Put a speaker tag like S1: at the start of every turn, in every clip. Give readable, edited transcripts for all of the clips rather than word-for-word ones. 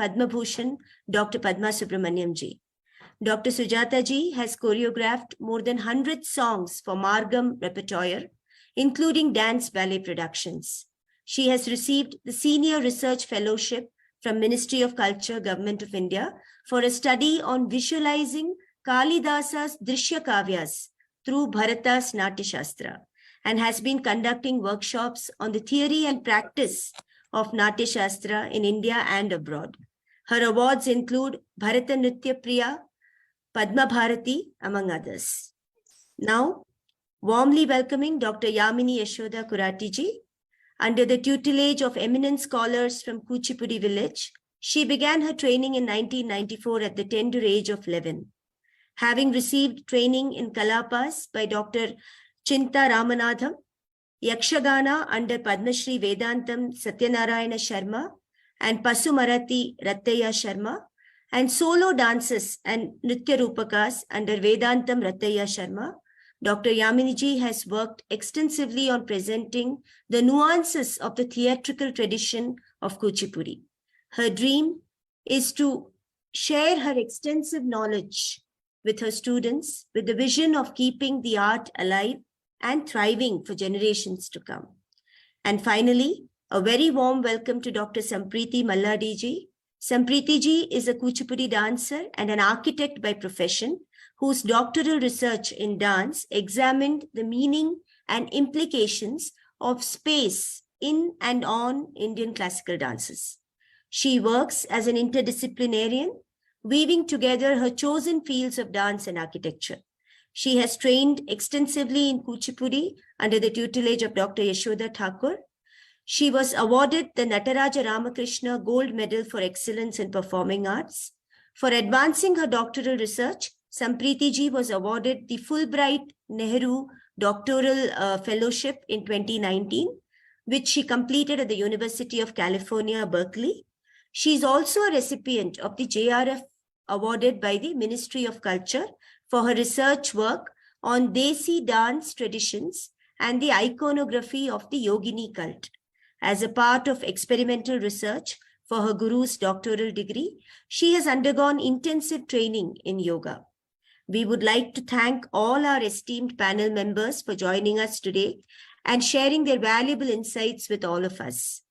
S1: Padma Bhushan Dr. Padma Subramaniam ji. Dr. Sujata ji has choreographed more than 100 songs for Margam repertoire, including dance ballet productions. She has received the Senior Research Fellowship from Ministry of Culture, Government of India, for a study on visualizing Kalidasa's Drishya Kavyas through Bharata's Natyashastra, and has been conducting workshops on the theory and practice of Natyashastra in India and abroad. Her awards include Bharata Nritya Priya, Padma Bharati, among others. Now, warmly welcoming Dr. Yamini Yashoda Kurati ji. Under the tutelage of eminent scholars from Kuchipudi village, she began her training in 1994 at the tender age of 11. Having received training in Kalapas by Dr. Chinta Ramanathan, Yakshagana under Padma Shri Vedantam Satyanarayana Sharma and Pasumarathi Rattaya Sharma, and solo dances and Nritya Rupakas under Vedantam Rattaya Sharma, Dr. Yaminiji has worked extensively on presenting the nuances of the theatrical tradition of Kuchipudi. Her dream is to share her extensive knowledge with her students with the vision of keeping the art alive and thriving for generations to come. And finally, a very warm welcome to Dr. Sampriti Malladi ji. Sampriti ji is a Kuchipudi dancer and an architect by profession, whose doctoral research in dance examined the meaning and implications of space in and on Indian classical dances. She works as an interdisciplinarian, weaving together her chosen fields of dance and architecture. She has trained extensively in Kuchipudi under the tutelage of Dr. Yashoda Thakur. She was awarded the Nataraja Ramakrishna Gold Medal for Excellence in Performing Arts. For advancing her doctoral research, Sampriti ji was awarded the Fulbright Nehru Doctoral Fellowship in 2019, which she completed at the University of California, Berkeley. She is also a recipient of the JRF awarded by the Ministry of Culture for her research work on Desi dance traditions and the iconography of the Yogini cult. As a part of experimental research for her guru's doctoral degree, she has undergone intensive training in yoga. We would like to thank all our esteemed panel members for joining us today and sharing their valuable insights with all of us.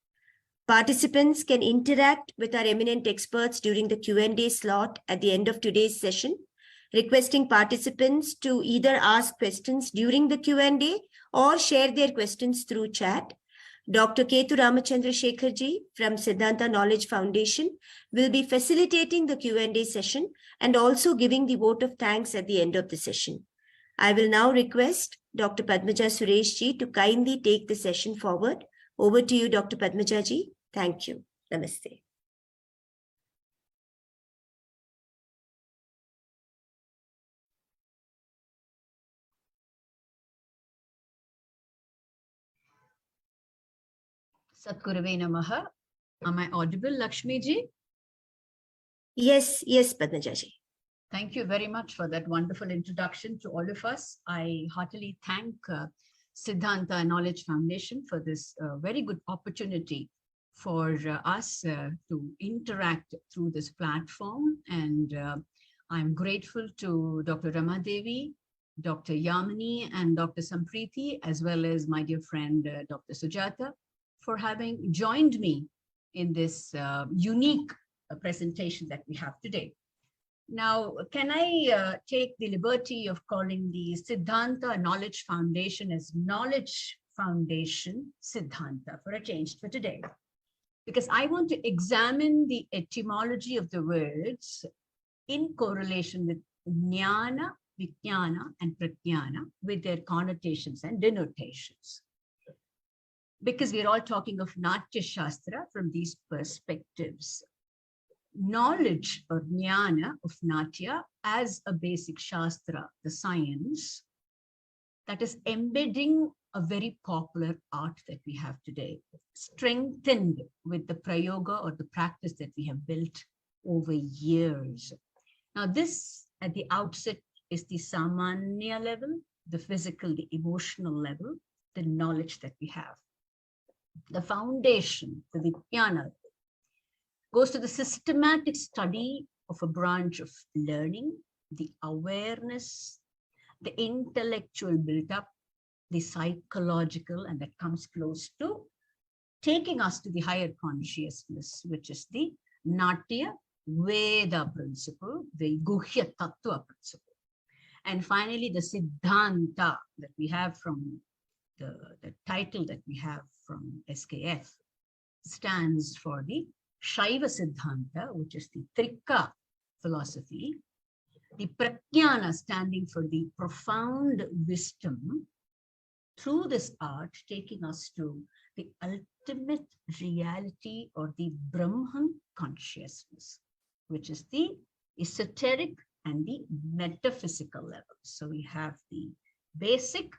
S1: Participants can interact with our eminent experts during the Q&A slot at the end of today's session, requesting participants to either ask questions during the Q&A or share their questions through chat. Dr. Ketu Ramachandra Shekhar ji from Siddhanta Knowledge Foundation will be facilitating the Q&A session and also giving the vote of thanks at the end of the session. I will now request Dr. Padmaja Suresh ji to kindly take the session forward. Over to you, Dr. Padmaja ji. Thank you. Namaste.
S2: Satgurave Namaha. Am I audible, Lakshmi ji?
S1: Yes, Padmaja ji.
S2: Thank you very much for that wonderful introduction to all of us. I heartily thank Siddhanta Knowledge Foundation for this very good opportunity for us to interact through this platform. And I'm grateful to Dr. Ramadevi, Dr. Yamini, and Dr. Sampriti, as well as my dear friend, Dr. Sujata, for having joined me in this unique presentation that we have today. Now, can I take the liberty of calling the Siddhanta Knowledge Foundation as Knowledge Foundation Siddhanta for a change for today? Because I want to examine the etymology of the words in correlation with jnana, vijnana, and pratyana, with their connotations and denotations. Because we're all talking of Natyashastra from these perspectives. Knowledge or jnana of Natya as a basic shastra, the science, that is embedding a very popular art that we have today, strengthened with the prayoga or the practice that we have built over years. Now this at the outset is the samanya level, the physical, the emotional level, the knowledge that we have. The foundation, the vijnana. goes to the systematic study of a branch of learning, the awareness, the intellectual build-up, the psychological, and that comes close to taking us to the higher consciousness, which is the Natya Veda principle, the Guhya Tattva principle. And finally, the Siddhanta that we have from the title that we have from SKF stands for the Shaiva Siddhanta, which is the Trika philosophy, the Prajnana standing for the profound wisdom, through this art taking us to the ultimate reality or the Brahman consciousness, which is the esoteric and the metaphysical level. So we have the basic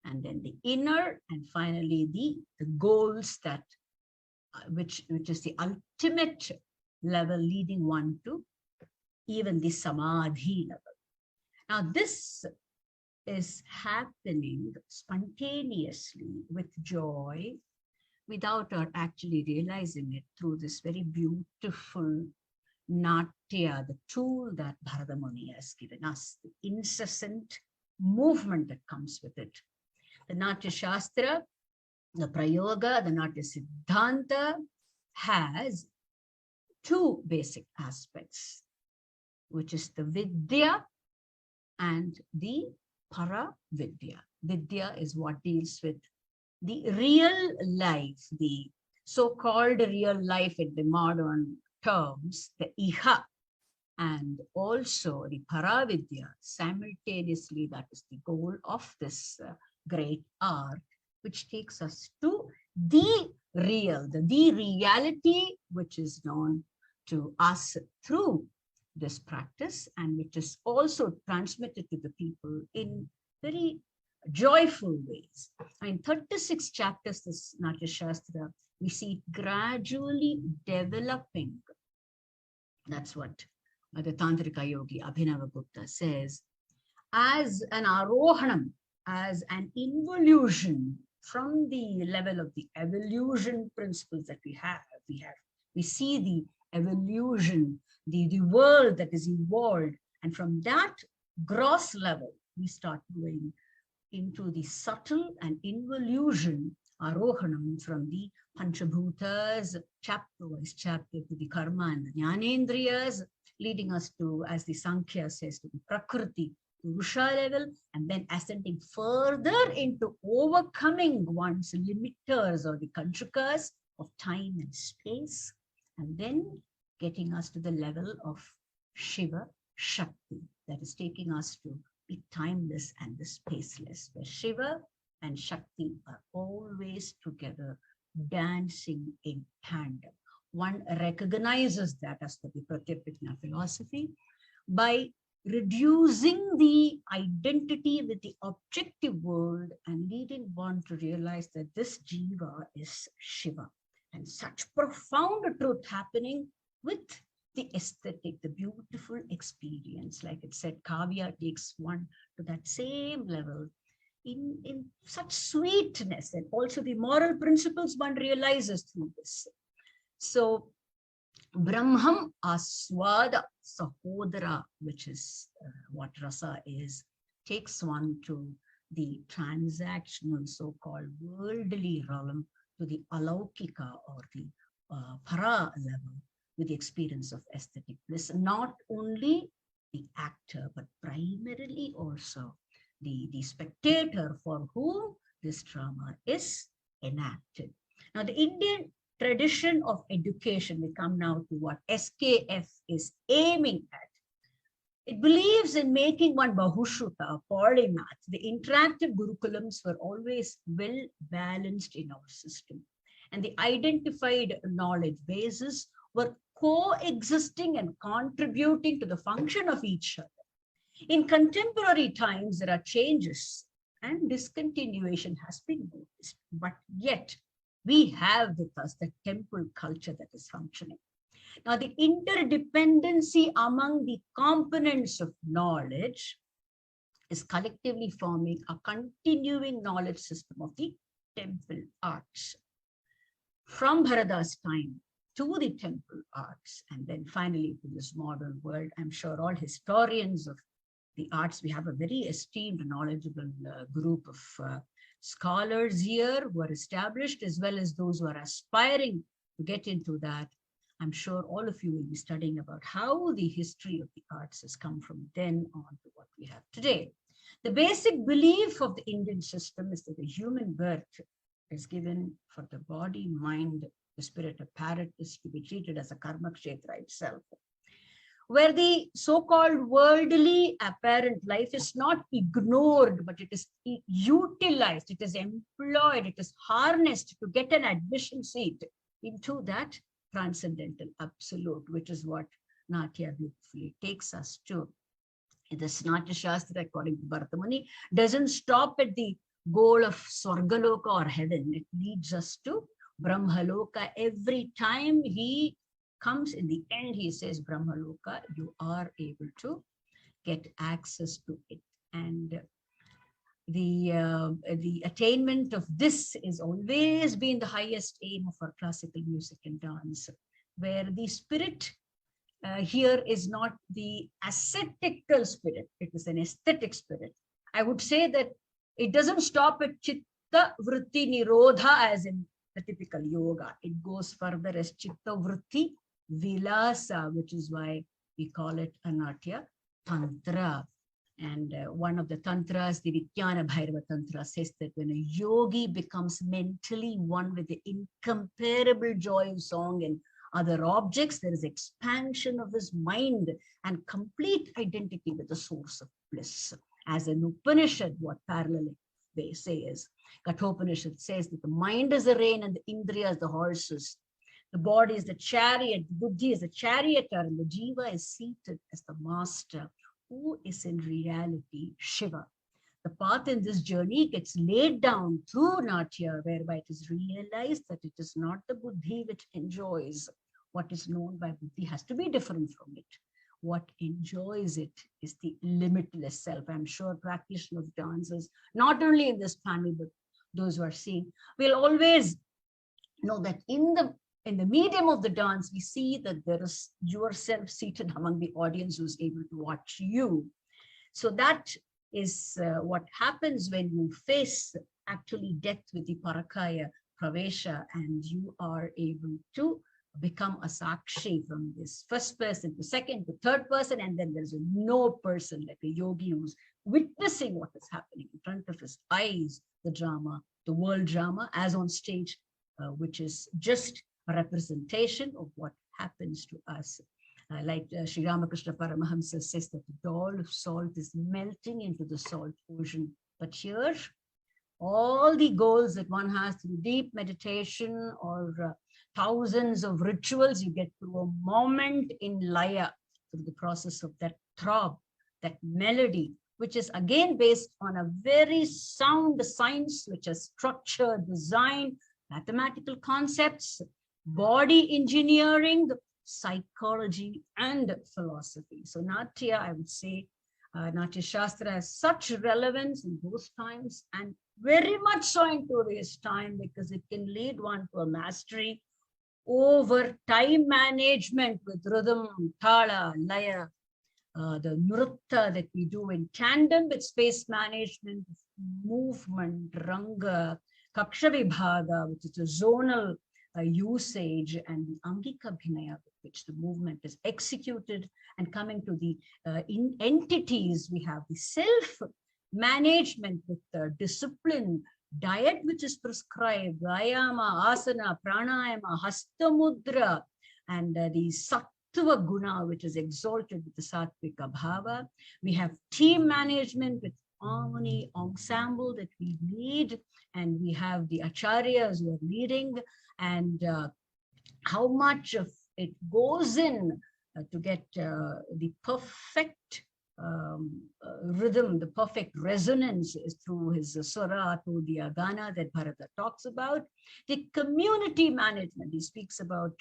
S2: and then the inner and finally the goals that which is the ultimate level leading one to even the samadhi level. Now this is happening spontaneously with joy without our actually realizing it through this very beautiful Natya, the tool that Bharata Muni has given us, the incessant movement that comes with it. The Natyashastra, the Prayoga, the Natya Siddhanta has two basic aspects, which is the Vidya and the Para Vidya. Vidya is what deals with the real life, the so-called real life in the modern terms, the Iha, and also the Paravidya. Simultaneously, that is the goal of this great art, which takes us to the real, the reality, which is known to us through this practice and which is also transmitted to the people in very joyful ways. In 36 chapters, this Natyashastra, we see it gradually developing. That's what the Tantrika yogi Abhinava Gupta says, as an arohanam, as an involution from the level of the evolution principles that we see the evolution, the world that is evolved, and from that gross level, we start going into the subtle and involution, arohanam, from the Panchabhutas, chapter-wise chapter, to the karma and the jnanendriyas, leading us to, as the Sankhya says, to the prakriti, to Rusha level, and then ascending further into overcoming one's limiters or the kanchukas of time and space, and then getting us to the level of Shiva Shakti, that is taking us to the timeless and the spaceless, where Shiva and Shakti are always together, dancing in tandem. One recognizes that as the Pratyapajna philosophy by reducing the identity with the objective world and leading one to realize that this Jiva is Shiva. And such profound truth happening with the aesthetic, the beautiful experience. Like it said, Kavya takes one to that same level in such sweetness, and also the moral principles one realizes through this. So Brahmam Aswada Sahodara, which is what rasa is, takes one to the transactional, so-called worldly realm, to the alaukika or the para level, with the experience of aesthetic bliss. Not only the actor, but primarily also the spectator for whom this drama is enacted. Now, the Indian tradition of education, we come now to what SKF is aiming at. It believes in making one Bahushuta, a polymath. The interactive Gurukulams were always well balanced in our system, and the identified knowledge bases were coexisting and contributing to the function of each other. In contemporary times, there are changes and discontinuation has been noticed, but yet we have with us the temple culture that is functioning. Now, the interdependency among the components of knowledge is collectively forming a continuing knowledge system of the temple arts. From Bharata's time, to the temple arts, and then finally to this modern world. I'm sure all historians of the arts, we have a very esteemed, knowledgeable group of scholars here who are established, as well as those who are aspiring to get into that. I'm sure all of you will be studying about how the history of the arts has come from then on to what we have today. The basic belief of the Indian system is that the human birth is given for the body, mind, the spirit apparatus to be treated as a karma kshetra itself, where the so-called worldly apparent life is not ignored, but it is utilized, it is employed, it is harnessed to get an admission seat into that transcendental absolute, which is what Natya beautifully takes us to. This Natyashastra, according to Bharathamuni, doesn't stop at the goal of Swargaloka or heaven. It leads us to Brahmaloka. Every time he comes, in the end, he says, Brahmaloka, you are able to get access to it. And the attainment of this is always been the highest aim of our classical music and dance, where the spirit here is not the ascetical spirit, it is an aesthetic spirit. I would say that it doesn't stop at chitta vritti nirodha as in the typical yoga. It goes further as chitta vritti vilasa, which is why we call it a Natya Tantra. And one of the tantras, the Vijnana Bhairava Tantra, says that when a yogi becomes mentally one with the incomparable joy of song and other objects, there is expansion of his mind and complete identity with the source of bliss. As an Upanishad, what parallel they say is, Kathopanishad says that the mind is the rein and the Indriyas the horses. The body is the chariot, the buddhi is the charioteer, and the jiva is seated as the master, who is in reality Shiva. The path in this journey gets laid down through Natya, whereby it is realized that it is not the buddhi which enjoys. What is known by buddhi has to be different from it. What enjoys it is the limitless self. I'm sure practitioners of dances, not only in this panel, but those who are seeing, will always know that in the medium of the dance, we see that there is yourself seated among the audience who's able to watch you. So that is what happens when you face actually death with the parakaya pravesha, and you are able to become a sakshi from this first person to second to third person, and then there's no person like a yogi who's witnessing what is happening in front of his eyes, the drama, the world drama as on stage, which is just a representation of what happens to us. Like Sri Ramakrishna Paramahamsa says that the doll of salt is melting into the salt ocean. But here, all the goals that one has through deep meditation or thousands of rituals, you get through a moment in Laya, through the process of that throb, that melody, which is again based on a very sound science, which has structure, design, mathematical concepts, body engineering, psychology, and philosophy. So Natya, I would say, Natyashastra has such relevance in those times and very much so in today's time, because it can lead one to a mastery over time management with rhythm, thala, laya, the nritta that we do in tandem with space management, movement, ranga, kaksha vibhaga, which is a zonal usage, and the angika bhinaya, with which the movement is executed. And coming to the entities, we have the self management with discipline, diet which is prescribed, vayama, asana, pranayama, hastamudra, and the sattva guna, which is exalted with the sattvika bhava. We have team management with harmony, ensemble that we lead, and we have the acharyas who are leading, and how much of it goes in to get the perfect rhythm, the perfect resonance is through his Swara, through the Agana that Bharata talks about. The community management, he speaks about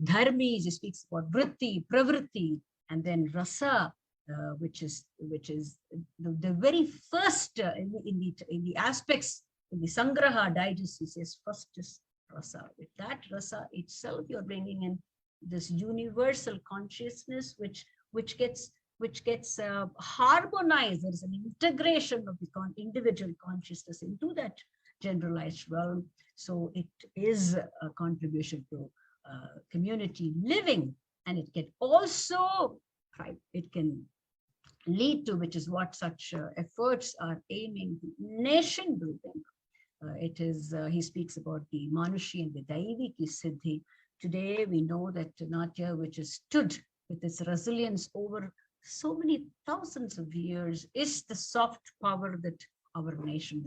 S2: dharmis, he speaks about vritti, pravritti, and then rasa, which is the very first in the aspects in the Sangraha digest. He says first is rasa. With that rasa itself, you're bringing in this universal consciousness, which gets harmonized. There is an integration of the individual consciousness into that generalized realm. So it is a contribution to community living, and it can also, it can lead to, which is what such efforts are aiming to, nation building. He speaks about the Manushi and the Daiviki Siddhi. Today, we know that Natya, which has stood with its resilience over so many thousands of years, is the soft power that our nation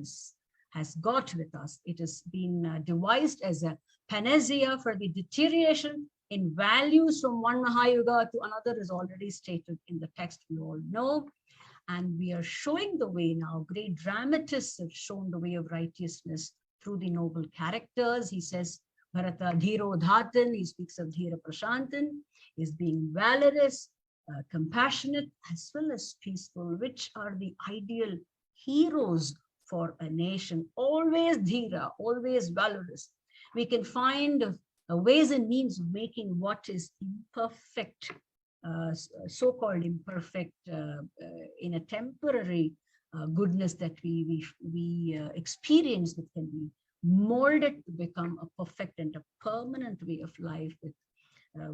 S2: has got with us. It has been devised as a panacea for the deterioration in values from one Mahayuga to another, is already stated in the text we all know. And we are showing the way now. Great dramatists have shown the way of righteousness through the noble characters. He says, Bharata Dhiro Dhatan, he speaks of Dhira Prashantan, is being valorous, compassionate, as well as peaceful, which are the ideal heroes for a nation. Always Dhira, always valorous. We can find ways and means of making what is imperfect, so-called imperfect, in a temporary goodness that we experience, that can be molded to become a perfect and a permanent way of life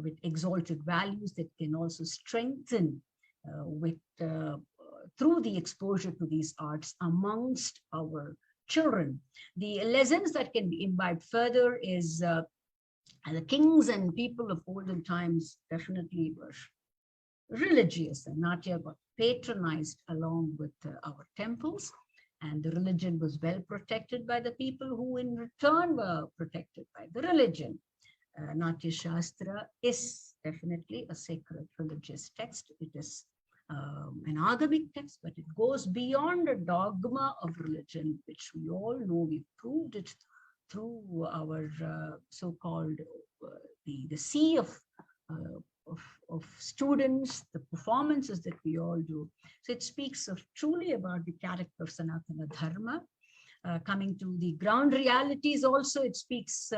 S2: with exalted values that can also strengthen through the exposure to these arts amongst our children. The lessons that can be imbibed further is the kings and people of olden times definitely were religious, and Natya got patronized along with our temples, and the religion was well protected by the people, who in return were protected by the religion. Natyashastra is definitely a sacred religious text. It is an agamic text, but it goes beyond a dogma of religion, which we all know. We proved it through our so-called the sea of students, the performances that we all do. So it speaks of truly about the character of Sanatana Dharma. Coming to the ground realities also, it speaks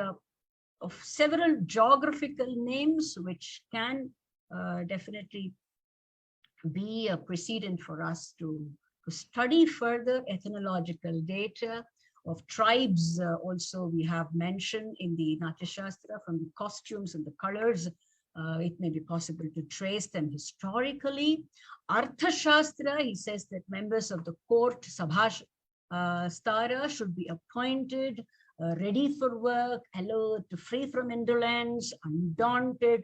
S2: of several geographical names, which can definitely be a precedent for us to study further. Ethnological data of tribes also we have mentioned in the Natyashastra. From the costumes and the colors, it may be possible to trace them historically. Arthashastra, he says that members of the court, Sabhastara, should be appointed, ready for work, alert, free from indolence, undaunted,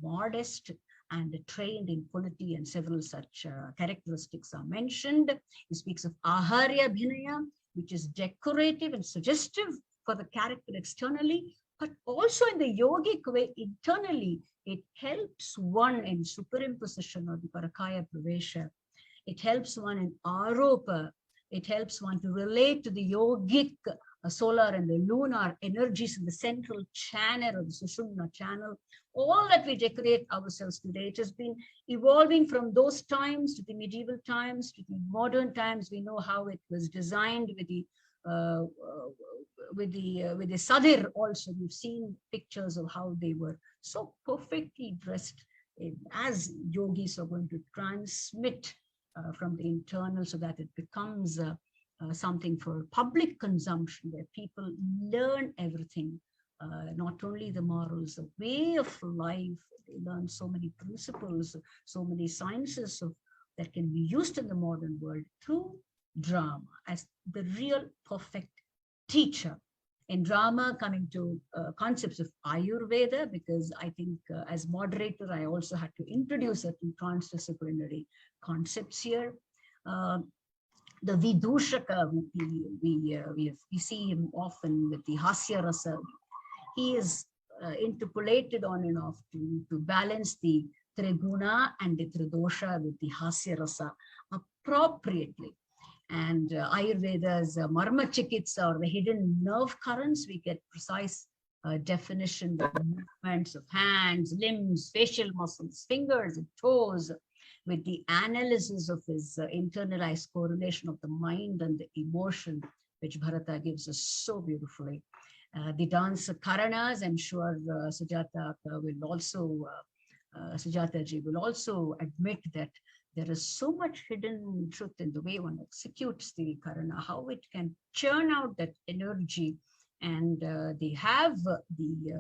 S2: modest, and trained in polity, and several such characteristics are mentioned. He speaks of Aharya Bhinaya, which is decorative and suggestive for the character externally, but also in the yogic way internally. It helps one in superimposition or the Parakaya Pravesha. It helps one in Aropa. It helps one to relate to the yogic solar and the lunar energies in the central channel or the Sushumna channel. All that we decorate ourselves today, it has been evolving from those times to the medieval times to the modern times. We know how it was designed with the sadir also. We've seen pictures of how they were so perfectly dressed, as yogis are going to transmit from the internal, so that it becomes something for public consumption, where people learn everything, not only the morals, the way of life. They learn so many principles, so many sciences that can be used in the modern world through drama as the real perfect teacher. In drama, coming to concepts of Ayurveda, because I think as moderator, I also had to introduce certain transdisciplinary concepts here. The Vidushaka, we see him often with the Hasya Rasa. He is interpolated on and off to balance the Triguna and the Tridosha with the Hasya Rasa appropriately. And Ayurveda's Marma Chikitsa, or the hidden nerve currents, we get precise definition of the movements of hands, limbs, facial muscles, fingers and toes, with the analysis of his internalized correlation of the mind and the emotion, which Bharata gives us so beautifully. The dance Karanas, I'm sure Sujata ji will also admit that there is so much hidden truth in the way one executes the Karana, how it can churn out that energy. And they have the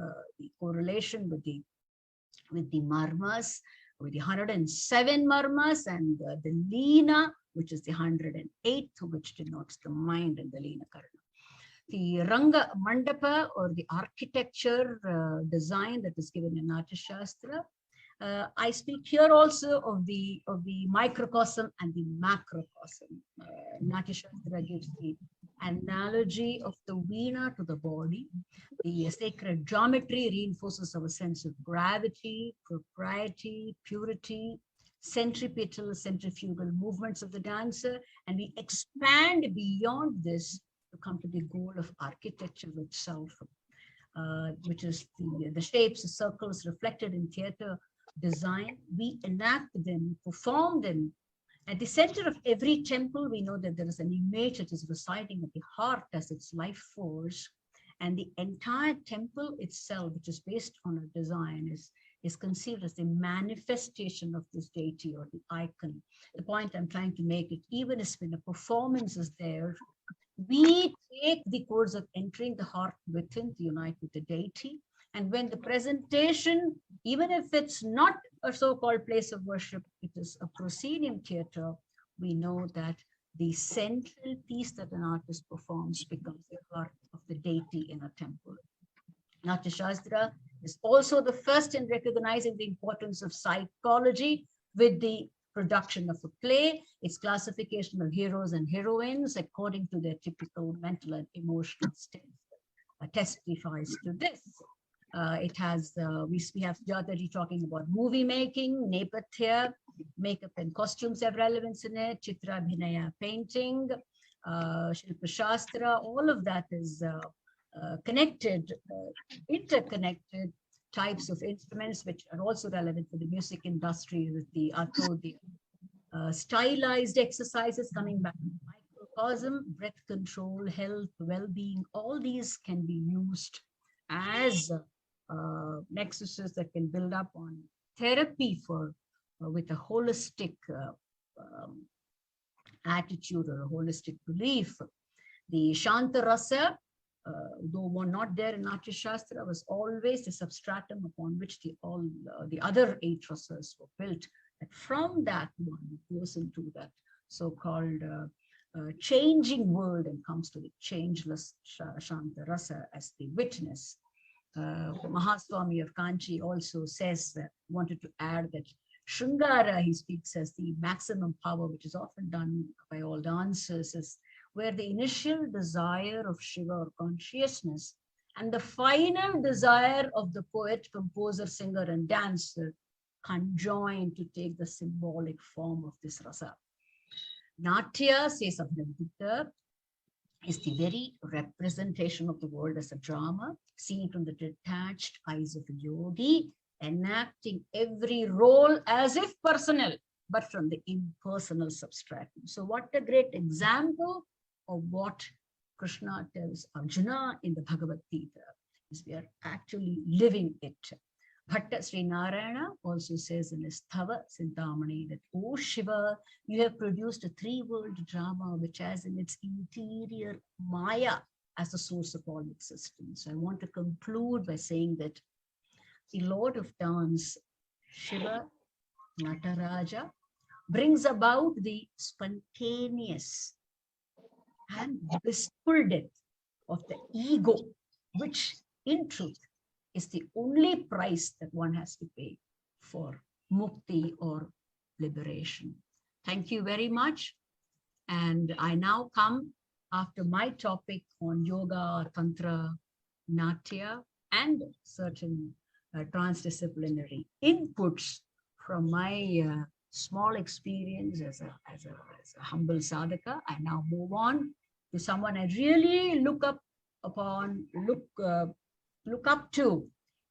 S2: correlation with the marmas, with the 107 marmas, and the Leena, which is the 108th, which denotes the mind in the Leena Karana. The Ranga Mandapa, or the architecture design that is given in Natyashastra. I speak here also of the microcosm and the macrocosm. Natyashastra gives the analogy of the veena to the body. The sacred geometry reinforces our sense of gravity, propriety, purity, centripetal, centrifugal movements of the dancer, and we expand beyond this to come to the goal of architecture itself, which is the shapes, the circles reflected in theater design. We enact them, perform them. At the center of every temple, we know that there is an image that is residing at the heart as its life force. And the entire temple itself, which is based on a design, is conceived as the manifestation of this deity or the icon. The point I'm trying to make it, even as when a performance is there, we take the course of entering the heart within to unite with the deity. And when the presentation, even if it's not a so-called place of worship, it is a proscenium theater, we know that the central piece that an artist performs becomes the heart of the deity in a temple. Natyashastra is also the first in recognizing the importance of psychology with the production of a play, its classification of heroes and heroines according to their typical mental and emotional state testifies to this. It has, we have Sujata talking about movie making, Nepatya, makeup and costumes have relevance in it, Chitra Bhinaya painting, Shilpa Shastra, all of that is connected, interconnected types of instruments which are also relevant for the music industry, with the stylized exercises coming back to microcosm, breath control, health, well-being, all these can be used as nexuses that can build up on therapy for with a holistic attitude or a holistic belief. The Shanta Rasa, though one not there in Natyashastra, was always the substratum upon which the other 8 rasas were built. And from that one goes into that so-called changing world and comes to the changeless Shanta Rasa as the witness. Mahaswami of Kanchi also says that, wanted to add that Shringara, he speaks as the maximum power, which is often done by all dancers, is where the initial desire of Shiva or consciousness and the final desire of the poet, composer, singer, and dancer conjoin to take the symbolic form of this rasa. Natya, says Abhinavadutta, is the very representation of the world as a drama, seen from the detached eyes of a yogi, enacting every role as if personal, but from the impersonal substratum. So what a great example of what Krishna tells Arjuna in the Bhagavad Gita, is we are actually living it. Bhatta Sri Narayana also says in his Thava Sintamani that, "O Shiva, you have produced a 3-world drama which has in its interior Maya as the source of all existence." I want to conclude by saying that the Lord of Dance, Shiva, Nataraja, brings about the spontaneous and blissful death of the ego, which in truth is the only price that one has to pay for mukti or liberation. Thank you very much. And I now come after my topic on yoga, tantra, natya, and certain transdisciplinary inputs from my small experience as a humble sadhaka. I now move on to someone I really look up to,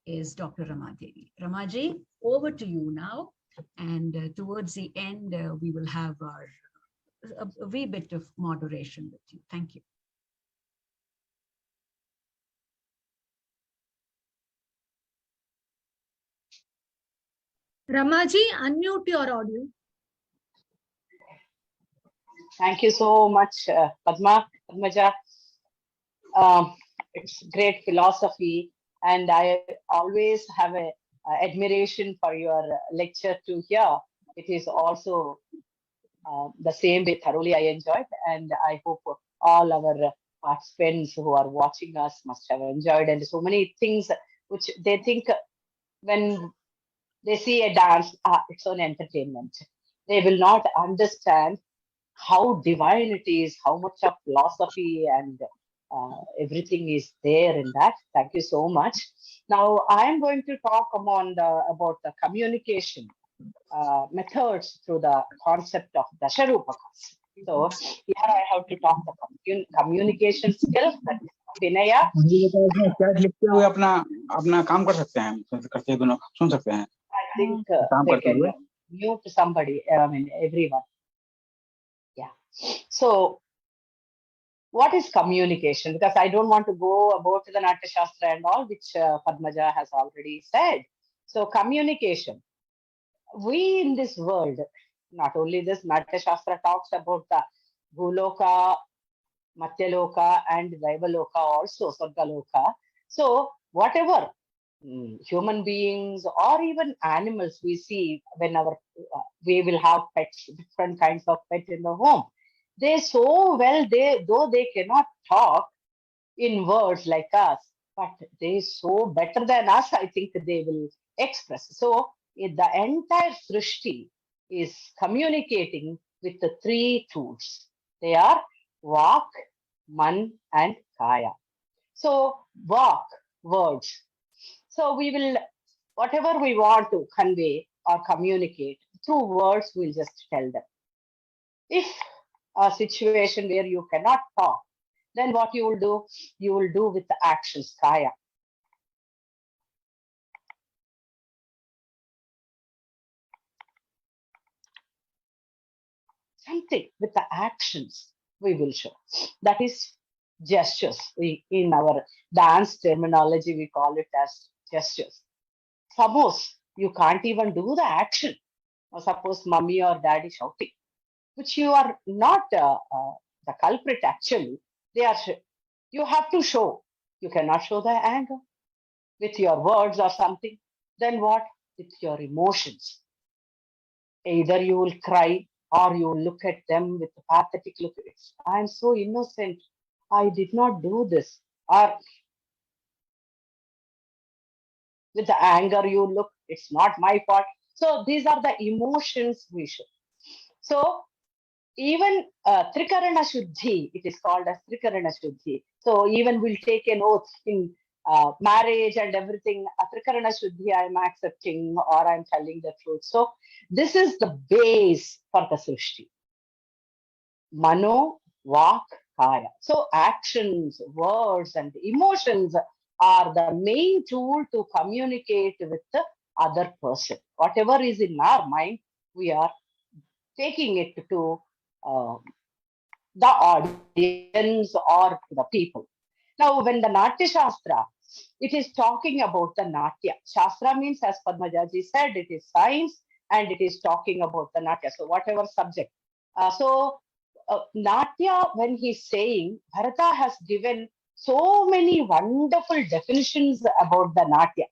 S2: is Dr. Ramadevi. Ramaji, over to you now. And towards the end, we will have a wee bit of moderation with you. Thank you.
S3: Ramaji, unmute your audio.
S4: Thank you so much, Padmaja. It's great philosophy, and I always have a admiration for your lecture to hear. It is also the same way thoroughly I enjoyed, and I hope all our participants who are watching us must have enjoyed, and so many things which they think when they see a dance, it's an entertainment. They will not understand how divine it is, how much of philosophy and everything is there in that. Thank you so much. Now, I am going to talk about the communication methods through the concept of Dasharupakas. So, here I have to talk the communication skills, that is Vinaya.
S5: Chat लिखते हुए अपना काम कर सकते हैं, करते दोनों सुन सकते हैं.
S4: I think
S5: काम
S4: they
S5: करते
S4: can
S5: हुए.
S4: mute somebody, I mean, everyone. Yeah. So, what is communication? Because I don't want to go about the Natyashastra and all, which Padmaja has already said. So, communication. We in this world, not only this, Natyashastra talks about the Bhuloka, Matyaloka, and Daivaloka also, Sargaloka. So, whatever human beings or even animals we see when we will have pets, different kinds of pets in the home. They so well, though they cannot talk in words like us, but they so better than us, I think they will express. So the entire Srishti is communicating with the three tools. They are Vak, Man, and Kaya. So Vak, words. So we will, whatever we want to convey or communicate through words, we'll just tell them. If a situation where you cannot talk, then what you will do? You will do with the actions, Kaya. Something with the actions we will show. That is gestures. In our dance terminology, we call it as gestures. Suppose you can't even do the action. Or suppose mommy or daddy shouting, which you are not the culprit actually. You have to show. You cannot show the anger with your words or something. Then what? With your emotions. Either you will cry or you will look at them with a pathetic look. I'm so innocent. I did not do this. Or with the anger, you look, it's not my fault. So these are the emotions we show. So even Trikarana Shuddhi, it is called as Trikarana Shuddhi. So even we'll take an oath in marriage and everything, Trikarana Shuddhi, I'm accepting or I'm telling the truth. So this is the base for the Srishti. Mano, Vak, Kaya. So actions, words, and emotions are the main tool to communicate with the other person. Whatever is in our mind, we are taking it to the audience or to the people. Now, when the Natyashastra, it is talking about the Natya. Shastra means, as Padmajaji said, it is science and it is talking about the Natya. So, whatever subject. Natya, when he's saying, Bharata has given so many wonderful definitions about the Natya.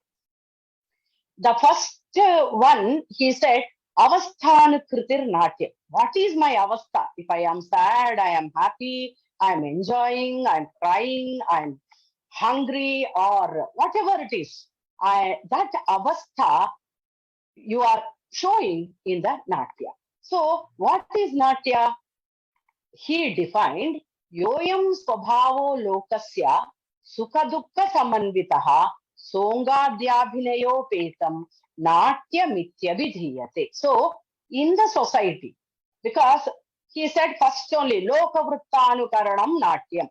S4: The first one, he said, Avasthan Kritir Natya. What is my avastha? If I am sad, I am happy, I am enjoying, I am crying, I am hungry, or whatever it is, that avastha you are showing in the Natya. So, what is Natya? He defined Yoyam Swabhavo Lokasya Sukha Dukka Samanvitaha Songadhyabhinayopetam Natya Mitya Vidhiyate. So, in the society, because he said first only Lokavruttanukaranam Natyam.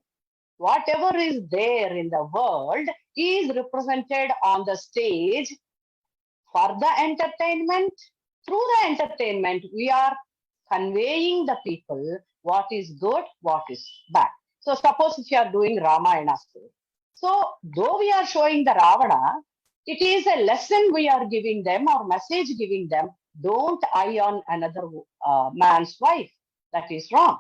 S4: Whatever is there in the world is represented on the stage for the entertainment. Through the entertainment, we are conveying the people what is good, what is bad. So suppose if you are doing Ramayana story. So though we are showing the Ravana, It is a lesson we are giving them or message giving them. Don't eye on another man's wife. That is wrong.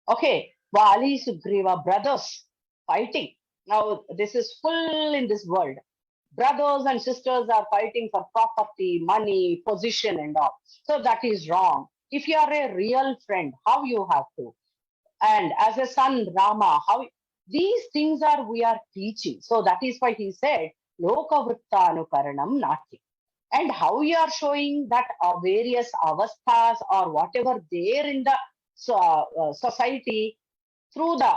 S4: Okay, Vali, Sugriva, brothers fighting. Now, this is full in this world. Brothers and sisters are fighting for property, money, position, and all. So that is wrong. If you are a real friend, how you have to? And as a son, Rama, how these things are we are teaching. So that is why he said, Lokavrittanukaranam Natya. And how you are showing that various avasthas or whatever there in the society through the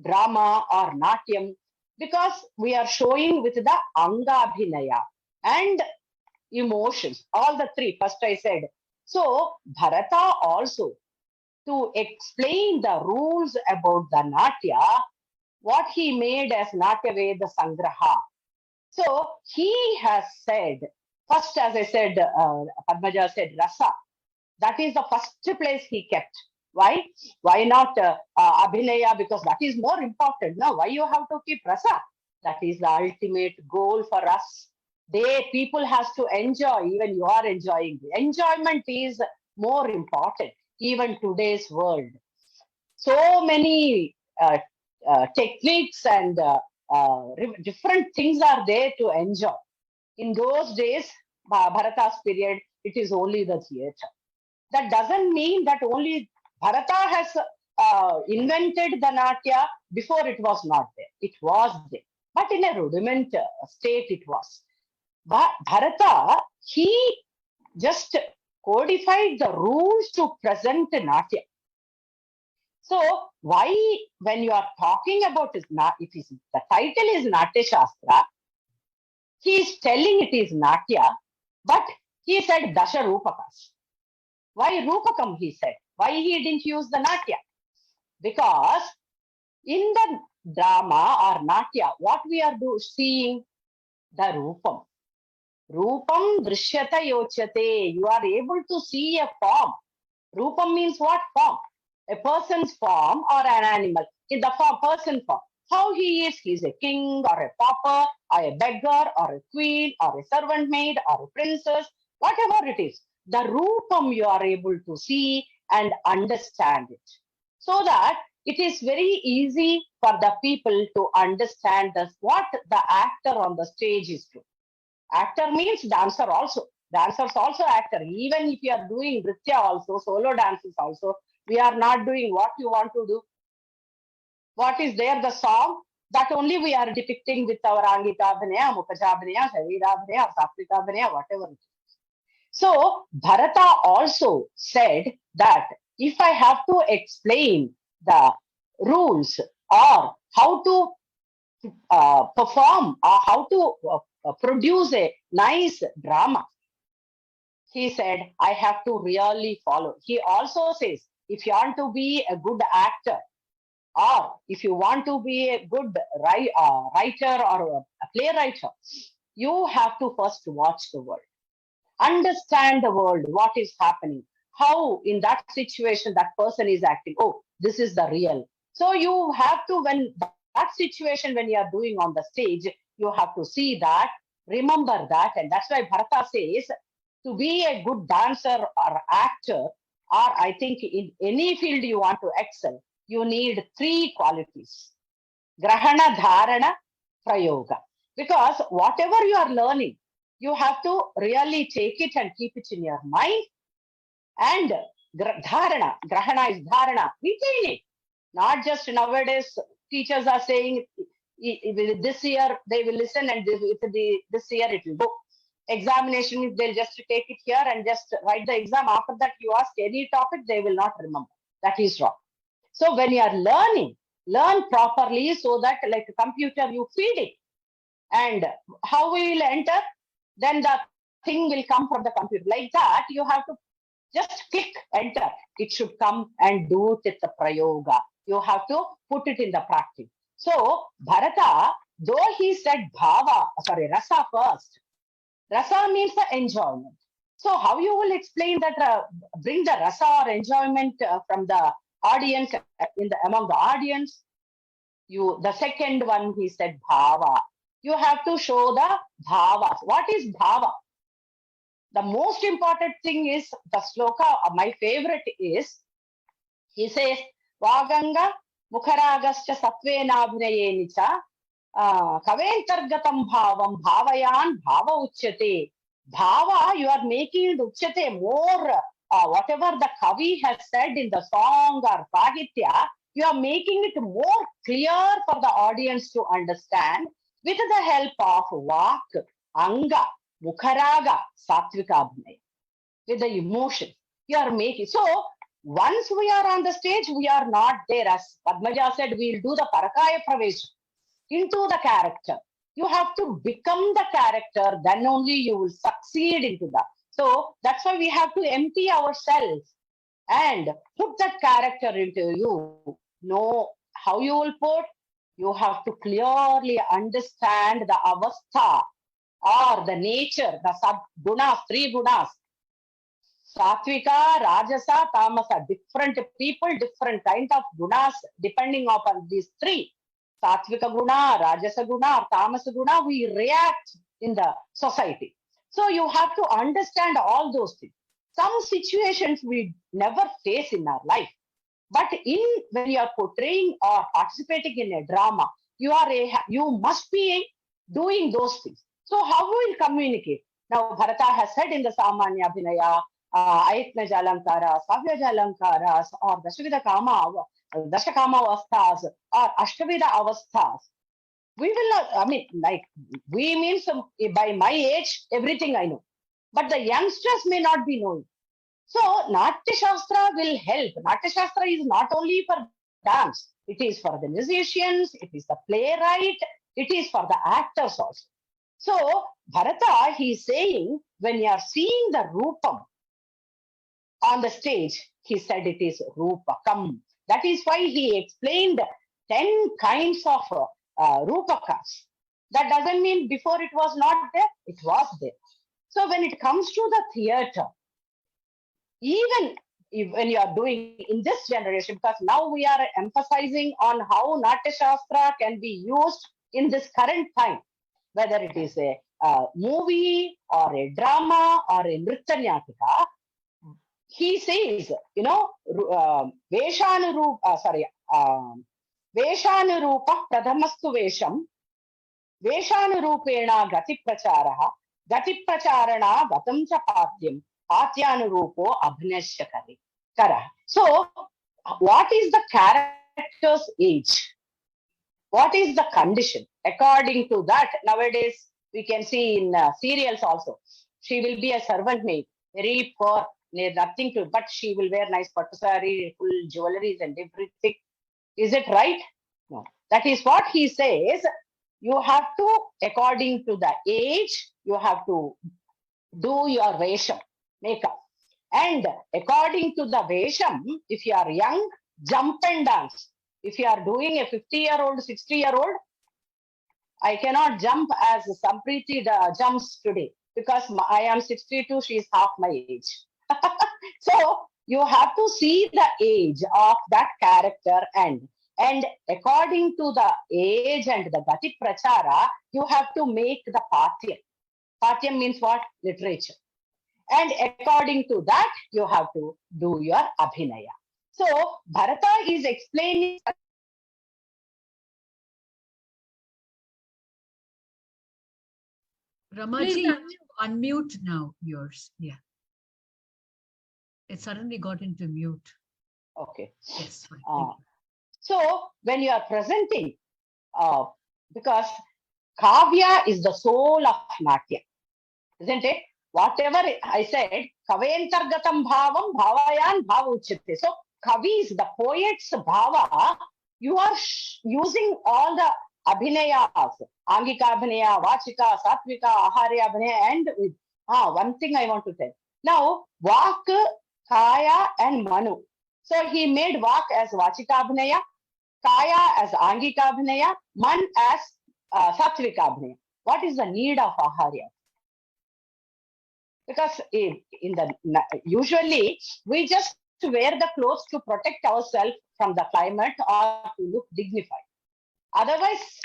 S4: drama or natyam, because we are showing with the anga abhinaya and emotions, all the three. First I said. So Bharata also, to explain the rules about the Natya, what he made as Natya Veda Sangraha. So he has said, first, as I said, Padmaja said, rasa. That is the first place he kept. Why? Why not Abhinaya? Because that is more important. Now, why you have to keep rasa? That is the ultimate goal for us. People has to enjoy, even you are enjoying. Enjoyment is more important, even today's world. So many techniques and different things are there to enjoy. In those days, Bharata's period, it is only the theatre. That doesn't mean that only Bharata has invented the Natya before it was not there. It was there. But in a rudiment state it was. But Bharata, he just codified the rules to present Natya. So why, when you are talking about this, the title is Natyashastra, he is telling it is Natya, but he said Dasha Rupakas. Why Rupakam, he said? Why he didn't use the Natya? Because in the drama or Natya, what we are seeing? The Rupam. Rupam drishyata yochate. You are able to see a form. Rupam means what form? A person's form or an animal. In the person form. How he is? He is a king or a pauper or a beggar or a queen or a servant maid or a princess, whatever it is. The Rupam you are able to see and understand it. So that it is very easy for the people to understand what the actor on the stage is doing. Actor means dancer also. Dancers also actor. Even if you are doing Nritya also, solo dances also, we are not doing what you want to do. What is there, the song? That only we are depicting with our Angika Abhinaya, Mukaja Abhinaya, Sharira Abhinaya, Satvika Abhinaya, whatever it is. So, Bharata also said that if I have to explain the rules or how to perform or how to produce a nice drama, he said, I have to really follow. He also says, if you want to be a good actor or if you want to be a good writer or a playwright, you have to first watch the world. Understand the world, what is happening, how in that situation that person is acting. Oh, this is the real. So you have to, when that situation, when you are doing on the stage, you have to see that, remember that. And that's why Bharata says, to be a good dancer or actor, or I think in any field you want to excel, you need three qualities. Grahana, Dharana, Prayoga. Because whatever you are learning, you have to really take it and keep it in your mind. And dharana, grahana is dharana, retain it. Not just nowadays, teachers are saying this year they will listen and this year it will go. Examination, they'll just take it here and just write the exam. After that, you ask any topic, they will not remember. That is wrong. So when you are learning, learn properly so that like a computer, you feed it. And how we will enter? Then the thing will come from the computer. Like that, you have to just click enter. It should come and do it with the prayoga. You have to put it in the practice. So Bharata, though he said rasa first. Rasa means the enjoyment. So how you will explain that, bring the rasa or enjoyment from the audience, among the audience? The second one, he said bhava. You have to show the bhavas. What is bhava? The most important thing is the sloka. My favorite is, he says, Vaganga Mukharagascha Satvenabhinayenicha Kaventargatam Bhavam Bhavayan Bhava Uchyate. Bhava, you are making it Uchyate more, whatever the Kavi has said in the song or Sahitya, you are making it more clear for the audience to understand with the help of Vak, Anga, Mukharaga, Satvika Abhinaya. With the emotion you are making. So, once we are on the stage, we are not there. As Padmaja said, we'll do the Parakaya Pravesha into the character. You have to become the character, then only you will succeed into that. So that's why we have to empty ourselves and put that character into you. Know how you will put. You have to clearly understand the avastha or the nature, the sub-gunas, 3 gunas. Satvika, Rajasa, Tamasa, different people, different kind of gunas, depending upon these 3. Satvika guna, Rajasa guna, Tamasa guna, we react in the society. So you have to understand all those things. Some situations we never face in our life. But when you are portraying or participating in a drama, you must be doing those things. So how will communicate? Now Bharata has said in the Samanya Abhinaya, Ayatna Jalankara, Savya Jalankaras, or Dashavida Kama, Dashakama Avasthas, or Ashtavida Avasthas. We will not, I mean, like, we means by my age, everything I know. But the youngsters may not be knowing. So, Natyashastra will help. Natyashastra is not only for dance, it is for the musicians, it is the playwright, it is for the actors also. So, Bharata, he is saying, when you are seeing the Rupam on the stage, he said it is Rupakam. That is why he explained 10 kinds of Rupakas. That doesn't mean before it was not there, it was there. So, when it comes to the theatre, even when you are doing in this generation, because now we are emphasizing on how Natyashastra can be used in this current time, whether it is a movie or a drama or a Nritya-Nyatika, he says, you know, Veshanurupa Pradhamastu Vesham, Veshanurupena Gati Pracharaha, Gati Pracharana Gatam Cha Patyam, Patyanurupo Abhinashya Kara. So, what is the character's age? What is the condition? According to that, nowadays we can see in serials also. She will be a servant maid, very poor, nothing to, but she will wear nice pattu saree, full jewelries and everything. Is it right? No. That is what he says. You have to, according to the age, you have to do your Vesham, makeup. And according to the Vesham, if you are young, jump and dance. If you are doing a 50-year-old, 60-year-old, I cannot jump as Sampriti jumps today because I am 62, she is half my age. So you have to see the age of that character and according to the age and the Gati Prachara, you have to make the Patyam. Patyam means what? Literature. And according to that, you have to do your Abhinaya. So Bharata is explaining.
S2: Ramaji,
S3: Please
S2: you unmute now yours. Yeah. It suddenly got into mute.
S4: Okay.
S2: Yes, fine. Thank you.
S4: So when you are presenting, because Kavya is the soul of Natya, isn't it? Whatever I said, Kaventargatam Bhavam Bhavayan Bhavuchite. So Kavi is the poet's bhava. You are using all the abhinayas, Angika Abhinaya, Vachika, Satvika, Aharya Abhinaya, and with one thing I want to tell. Now, Vak, Kaya, and Manu. So he made Vak as Vachika Abhinaya, Kaya as Angika Abhinaya, Man as Satvika Abhinaya. What is the need of Aharya? Because usually we just wear the clothes to protect ourselves from the climate or to look dignified. Otherwise,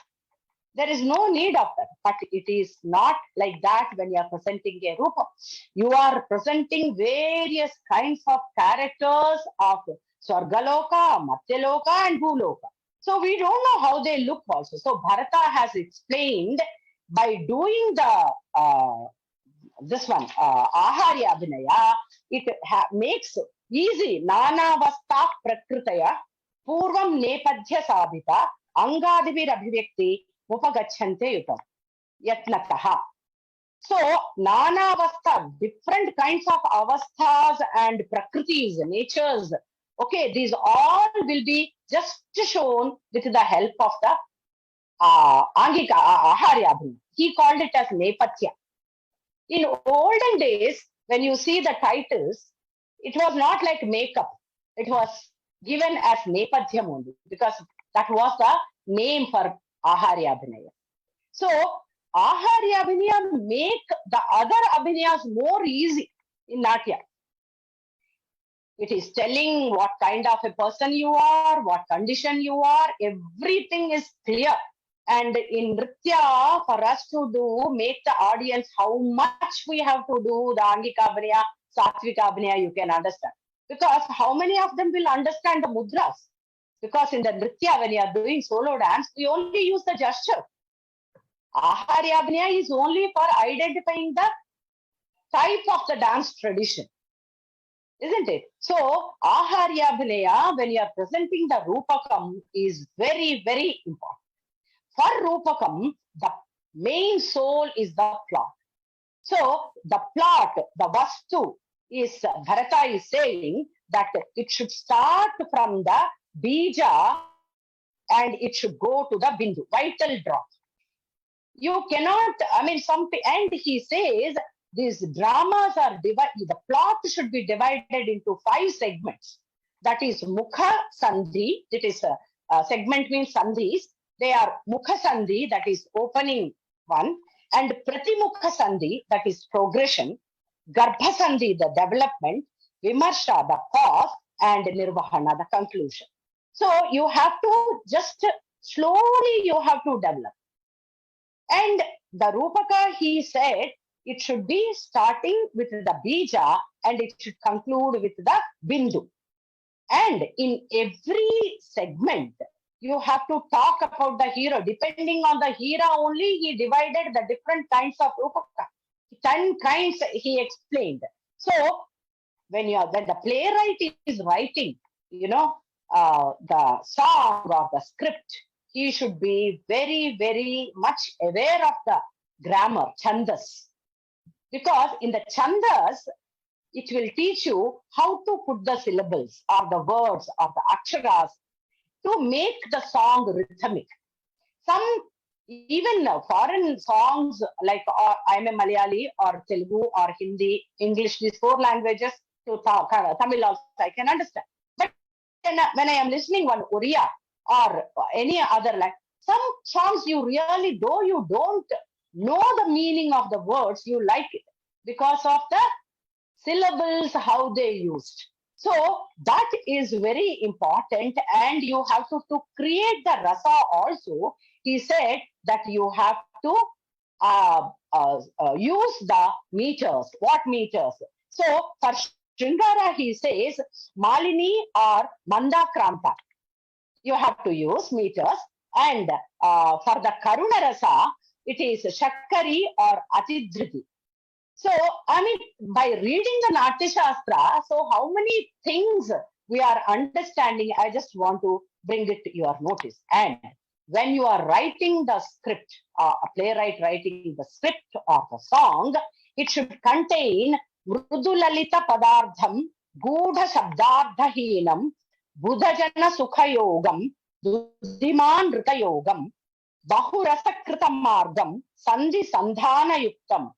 S4: There is no need of that. But it is not like that when you are presenting a Rupa. You are presenting various kinds of characters of Swargaloka, Matyaloka, and Bhuloka. So we don't know how they look also. So Bharata has explained by doing the this one, Aharya Abhinaya, it makes easy. Nana Vasta Prakritaya, Purvam Nepadhya Sabhita, Angadivir Abhivyakti, Upagachante Yutam, Yatnataha. So, Nana Avastha, different kinds of avasthas and prakritis, natures. Okay, these all will be just shown with the help of the Angika Aharya Abhinaya. He called it as Nepatya. In olden days, when you see the titles, it was not like makeup. It was given as Nepadyam only because that was the name for Aharya Abhinaya. So, Aharya Abhinaya make the other Abhinayas more easy in Natya. It is telling what kind of a person you are, what condition you are, everything is clear. And in Nritya, for us to do, make the audience how much we have to do the Angika Abhinaya, Satvika Abhinaya, you can understand. Because how many of them will understand the mudras? Because in the Nritya, when you are doing solo dance, we only use the gesture. Aharya Abhinaya is only for identifying the type of the dance tradition. Isn't it? So, Aharya Abhinaya, when you are presenting the Rupakam, is very, very important. For Rupakam, the main soul is the plot. So, the plot, the Vastu, is Bharata is saying that it should start from the Bija and it should go to the Bindu, vital drop. You cannot, and he says these dramas are divided, the plot should be divided into 5 segments. That is Mukha Sandhi, it is segment means Sandhis. They are Mukha Sandhi, that is opening one, and Pratimukha Sandhi, that is progression, Garbha Sandhi, the development, Vimarsha, the pause, and Nirvahana, the conclusion. So you have to just slowly you have to develop. And the Rupaka, he said, it should be starting with the Bija and it should conclude with the Bindu. And in every segment, you have to talk about the hero. Depending on the hero only, he divided the different kinds of Rupaka. 10 kinds he explained. So, when the playwright is writing, the song or the script, he should be very, very much aware of the grammar, chandas. Because in the chandas, it will teach you how to put the syllables or the words or the aksharas to make the song rhythmic. Some even foreign songs like I'm a Malayali or Telugu or Hindi, English, these 4 languages, to Tamil also I can understand. But when I am listening one Oriya or any other language, some songs you really, though you don't know the meaning of the words, you like it because of the syllables, how they used. So that is very important, and you have to create the rasa also. He said that you have to use the meters. What meters? So for Shringara, he says Malini or Mandakranta. You have to use meters. And for the Karuna rasa, it is Shakkari or Atidriti. So, by reading the Natyashastra, so how many things we are understanding, I just want to bring it to your notice. And when you are writing the script, a playwright writing the script or the song, it should contain Mrudulalita Padardham, Gudha Shabdardhahinam, Buddhajana Sukhayogam, Buddhiman Ritayogam, Bahurasakrita Margam, Sandhi Sandhana Yuktam,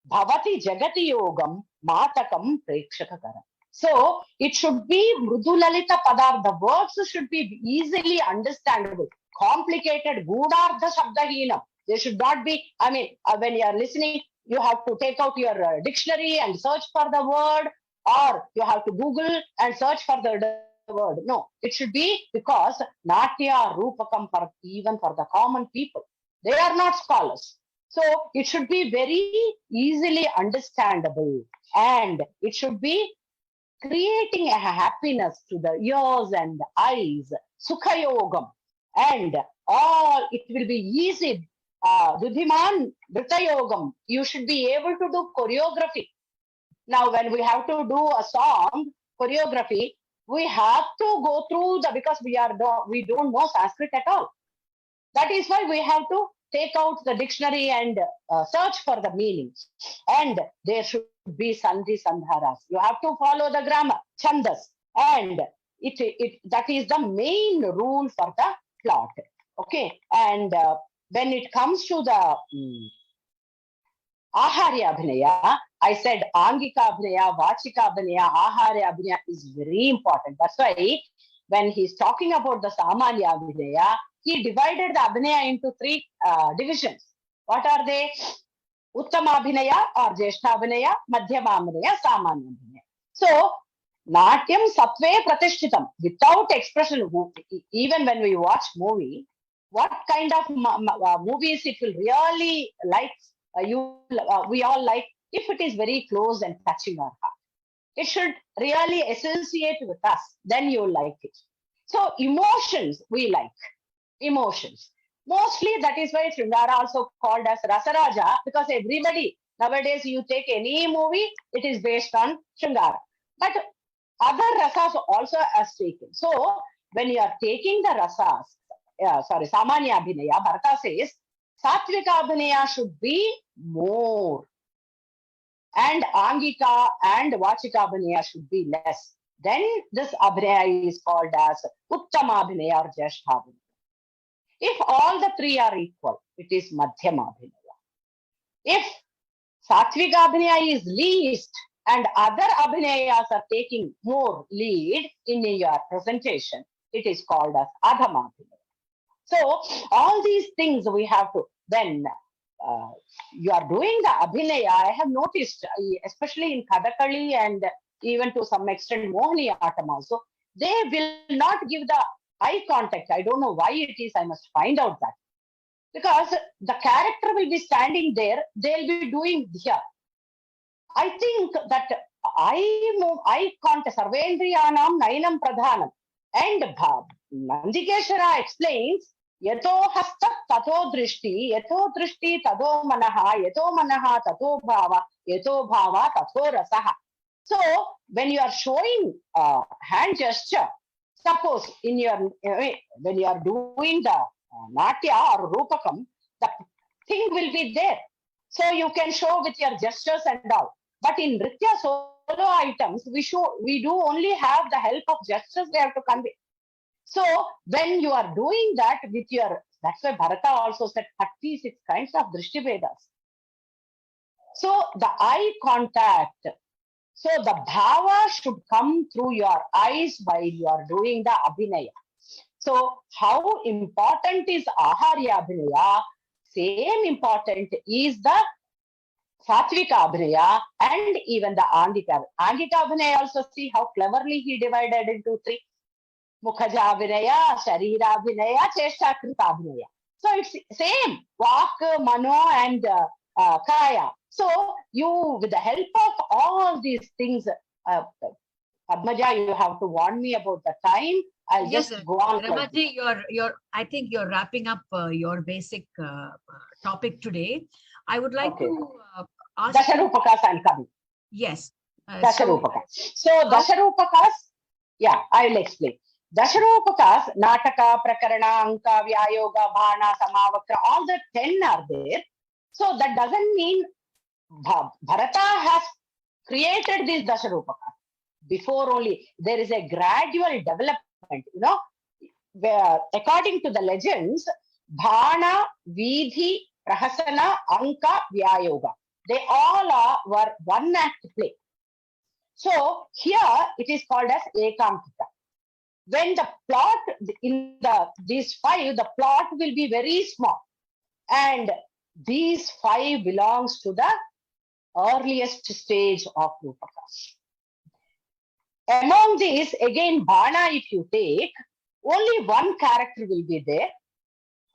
S4: Bhavati Jagati Yogam, Matakam Prekshakakaram. So it should be Mrudulalita Padar. The words should be easily understandable. Complicated, Gudardha Shabdahinam. They should not be, when you are listening, you have to take out your dictionary and search for the word, or you have to Google and search for the word. No, it should be because Natya Rupakam, even for the common people. They are not scholars. So it should be very easily understandable, and it should be creating a happiness to the ears and the eyes, sukha yogam, and all it will be easy. Dudhiman Nrita yogam, you should be able to do choreography. Now, when we have to do a song choreography, we have to go through because we don't know Sanskrit at all. That is why we have to take out the dictionary and search for the meanings. And there should be sandhi sandharas. You have to follow the grammar, chandas, and that is the main rule for the plot. Okay, and when it comes to the Aharya Abhinaya, I said Angika Abhinaya, Vachika Abhinaya, Aharya Abhinaya is very important. That's why when he's talking about the Samanya Abhinaya, he divided the Abhinaya into three divisions. What are they? Uttama Abhinaya or Jeshta Abhinaya, Madhyama Abhinaya, Samanya Abhinaya. So, Natyam Sattve Pratishtitam, without expression, even when we watch movie, what kind of movies it will really like, we all like, if it is very close and touching our heart. It should really associate with us, then you like it. So emotions, we like. Emotions. Mostly that is why Sringara also called as Rasaraja, because everybody, nowadays you take any movie, it is based on Sringara. But other rasas also as taken. So when you are taking the rasas, Samanya Abhinaya, Bharata says, Satvika Abhinaya should be more. And Angika and Vachika Abhinaya should be less. Then this Abhinaya is called as Uttama Abhinaya or Jeshta Abhinaya. If all the three are equal, it is Madhyama Abhinaya. If Satvika Abhinaya is least and other Abhinayas are taking more lead in your presentation, it is called as Adhama Abhinaya. So all these things we have to, then you are doing the Abhinaya, I have noticed, especially in Kathakali and even to some extent Mohiniyattam also, they will not give the eye contact. I don't know why it is, I must find out that. Because the character will be standing there, they'll be doing here. I think that eye contact, Sarvendriyanam Nainam Pradhanam. And Nandikeshwara explains, Yato hasta tato drishti, yato drishti tado manaha tato bhava tato rasaha. So when you are showing hand gesture, suppose in your when you are doing the Natya or Rupakam, the thing will be there. So you can show with your gestures and all. But in Nritya solo items, we do only have the help of gestures we have to convey. So when you are doing that with your, that's why Bharata also said 36 kinds of Drishti Vedas. So the eye contact, so the bhava should come through your eyes while you are doing the Abhinaya. So how important is Aharya Abhinaya? Same important is the Satvika Abhinaya and even the Angika. Angika Abhinaya also, see how cleverly he divided into three. Mukhaja Abhinaya, Sharira Abhinaya, Cheshta Krita Abhinaya. So it's same, Vak, Mano and Kaya. So you, with the help of all these things, Padmaja, you have to warn me about the time. I'll
S2: Yes,
S4: just go on.
S2: Ramaji, I think you're wrapping up your basic topic today. I would like to ask
S4: Dasharupakas and Kavi.
S2: Yes.
S4: Dasharupakas. So Dasharupakas, yeah, I will explain. Dasharupakas, Nataka, Prakarana, Anka, Vyayoga, Bhana, Samavakra, all the 10 are there. So that doesn't mean Bharata has created these Dasharupakas. Before only, there is a gradual development, where according to the legends, Bhana, Vidhi, Prahasana, Anka, Vyayoga, they all were one act play. So here it is called as Ekankika. When the plot in these 5, the plot will be very small. And these 5 belongs to the earliest stage of Rupakas. Among these, again, Bhana, if you take, only one character will be there.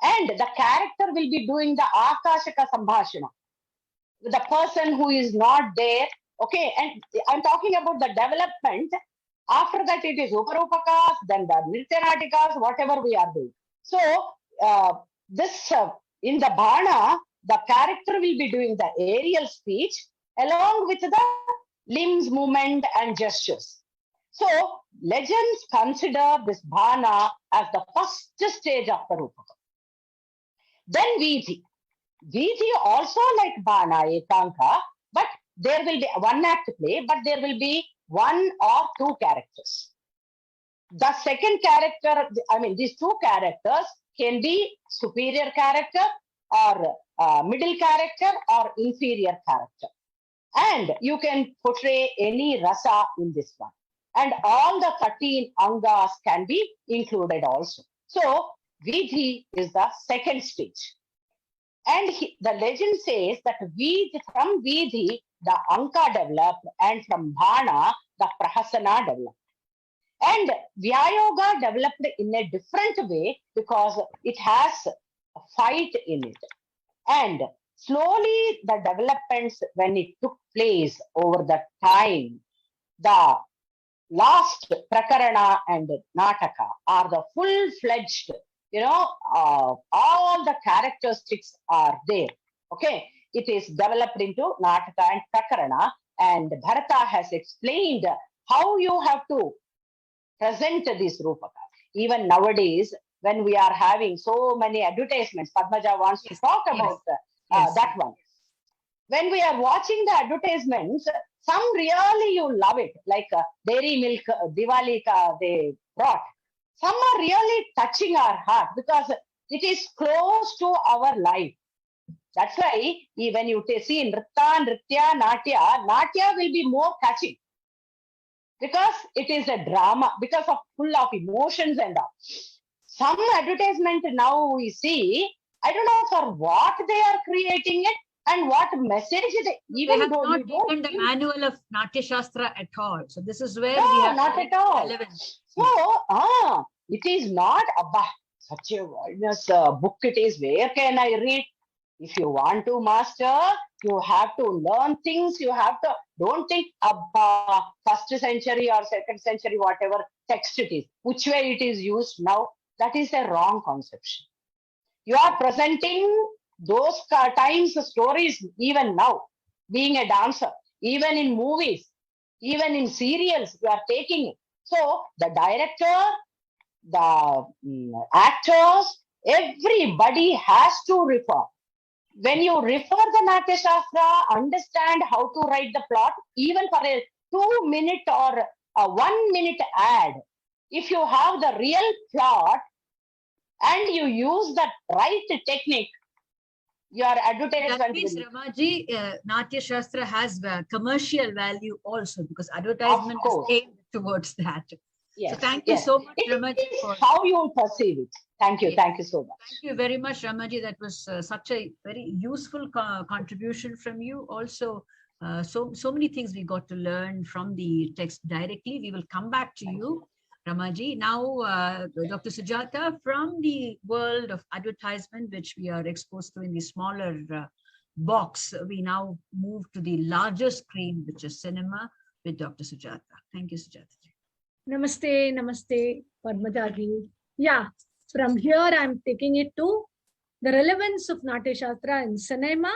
S4: And the character will be doing the Akashaka Sambhashana. The person who is not there. Okay, and I'm talking about the development. After that, it is Uparupakas, then the Nrityanatikas, whatever we are doing. So, in the Bana, the character will be doing the aerial speech along with the limbs, movement, and gestures. So, legends consider this Bana as the first stage of the Rupaka. Then Vidhi. Vidhi also like Bana, Ekanka, but there will be one act play, but there will be one or two characters. The second character, I mean, these two characters can be superior character or middle character or inferior character. And you can portray any rasa in this one. And all the 13 angas can be included also. So, Vidhi is the second stage. And the legend says that from Vidhi, the Anka developed, and from Bana, the Prahasana developed. And Vyayoga developed in a different way because it has a fight in it. And slowly the developments, when it took place over the time, the last Prakarana and Nataka are the full-fledged, all the characteristics are there. Okay, it is developed into Nataka and Prakarana, and Bharata has explained how you have to present this Rupaka. Even nowadays, when we are having so many advertisements, Padmaja wants to talk about that one. When we are watching the advertisements, some really you love it, like dairy milk, Diwali they brought. Some are really touching our heart because it is close to our life. That's why when you see Nritya, Natya will be more catching because it is a drama, because of full of emotions and all. Some advertisement now we see, I don't know for what they are creating it and what message it.
S2: Even they have not taken the manual of Natyashastra at all. So this is where
S4: no,
S2: we have
S4: not at all.
S2: relevance.
S4: So it is not such a wilderness book it is. Where can I read? If you want to master, you have to learn things. You have to, don't think about first century or second century, whatever text it is, which way it is used now. That is a wrong conception. You are presenting those times stories even now, being a dancer, even in movies, even in serials, you are taking it. So the director, the actors, everybody has to refer. When you refer the Natyashastra, understand how to write the plot, even for a 2-minute or a 1-minute ad. If you have the real plot and you use the right technique, your advertisement.
S2: That means, Ramaji, Natyashastra has commercial value also because advertisement is aimed towards that.
S4: Yes,
S2: so thank you so much, Ramaji.
S4: For how you perceive it. Thank you. Thank you so much.
S2: Thank you very much, Ramaji. That was such a very useful contribution from you. Also, so many things we got to learn from the text directly. We will come back to you, Ramaji. Now, Dr. Sujata, from the world of advertisement, which we are exposed to in the smaller box, we now move to the larger screen, which is cinema, with Dr. Sujata. Thank you, Sujata.
S3: Namaste, namaste, Padmajaji. Yeah, from here I'm taking it to the relevance of Natyashastra in cinema.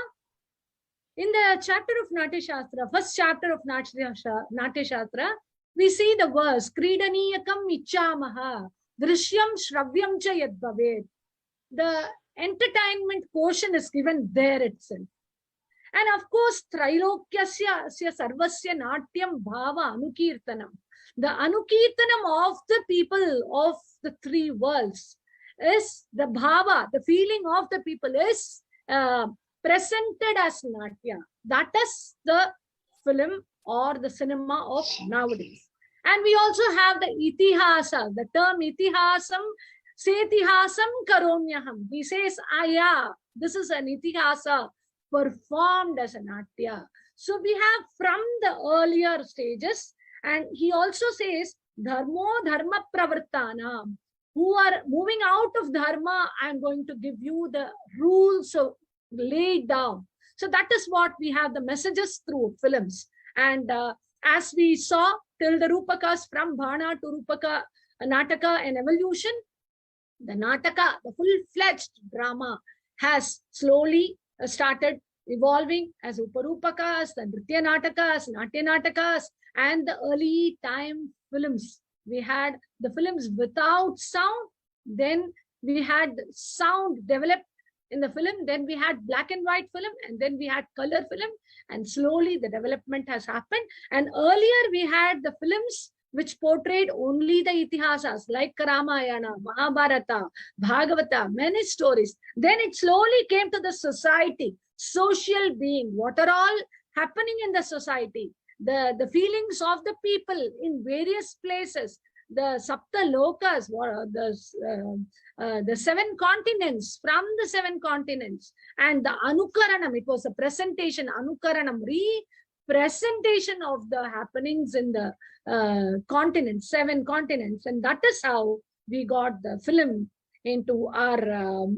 S3: In the chapter of Natyashastra, first chapter of Natyashastra, we see the verse, Kridaniyakam ichamaha, drishyam shravyam cha yad bhaved. The entertainment portion is given there itself. And of course, Trilokyasya sarvasya natyam bhava anukirtanam. The anukirtanam of the people of the three worlds is the bhava, the feeling of the people is presented as Natya. That is the film or the cinema of nowadays. And we also have the itihasa, the term itihasam, setihasam karomyaham. He says, yeah, this is an itihasa performed as a Natya. So we have from the earlier stages, and he also says, dharmo dharma pravartana. who are moving out of dharma, I'm going to give you the rules of laid down. So that is what we have, the messages through films. And as we saw till the Rupakas, from Bhana to Rupaka, Nataka and evolution, the Nataka, the full-fledged drama, has slowly started evolving as Uparupakas, the Nritya Natakas, Natya Natakas, and the early time films. We had the films without sound, then we had sound developed in the film, then we had black and white film, and then we had color film, and slowly the development has happened. And earlier we had the films which portrayed only the itihasas like Ramayana, Mahabharata, Bhagavata, many stories. Then it slowly came to the society, social being, what are all happening in the society, the feelings of the people in various places, the Sapta Lokas, the 7 continents, from the 7 continents, and the Anukaranam, it was a presentation, Anukaranam, representation of the happenings in the continents, 7 continents. And that is how we got the film into our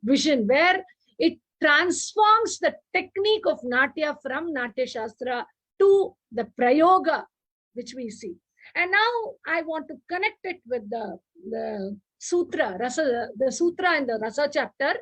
S3: vision, where it transforms the technique of Natya from Natyashastra to the Prayoga, which we see. And now I want to connect it with the sutra, the sutra in the Rasa chapter,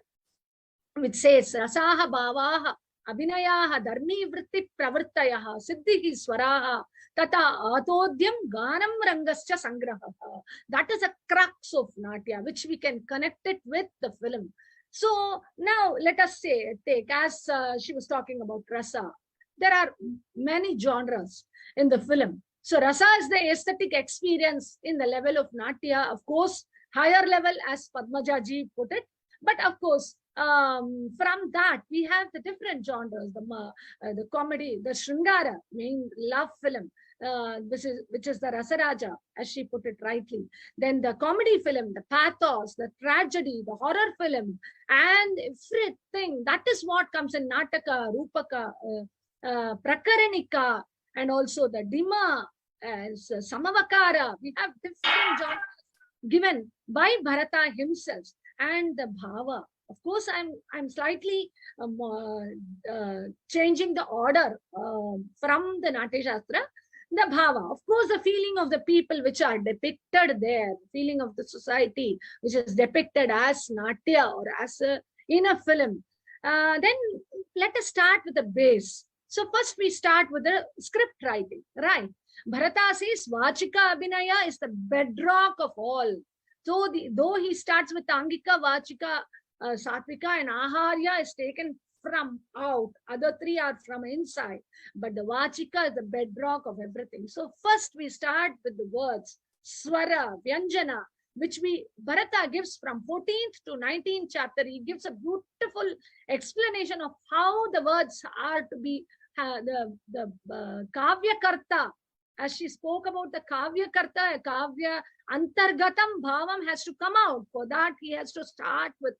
S3: which says, Rasaha Bhavaha Abhinayaha Dharmi Vritti Pravartayaha Siddhihi Swaraha Tata Atodhyam Ganam Rangascha Sangraha. That is a crux of Natya, which we can connect it with the film. So now let us take, as she was talking about Rasa, there are many genres in the film. So Rasa is the aesthetic experience in the level of Natya, of course, higher level as Padmaja ji put it. But of course, from that, we have the different genres, the comedy, the Shringara, main love film, which is the Rasaraja, as she put it rightly. Then the comedy film, the pathos, the tragedy, the horror film, and everything. That is what comes in Nataka, Rupaka, Prakaranika, and also the Dima, Samavakara. We have different genres given by Bharata himself. And the Bhava. Of course, I'm slightly changing the order from the Natyashastra. The Bhava, of course, the feeling of the people which are depicted there, feeling of the society which is depicted as Natya or as in a film. Then let us start with the base. So first we start with the script writing, right? Bharata says Vachika Abhinaya is the bedrock of all. So though he starts with Angika, Vachika, Satvika, and Aharya is taken from out, other 3 are from inside, but the Vachika is the bedrock of everything. So first we start with the words, Swara, Vyanjana, which Bharata gives from 14th to 19th chapter. He gives a beautiful explanation of how the words are to be, the Kavya Karta, as she spoke about the Kavya Karta, Kavya Antargatam Bhavam has to come out. For that, he has to start with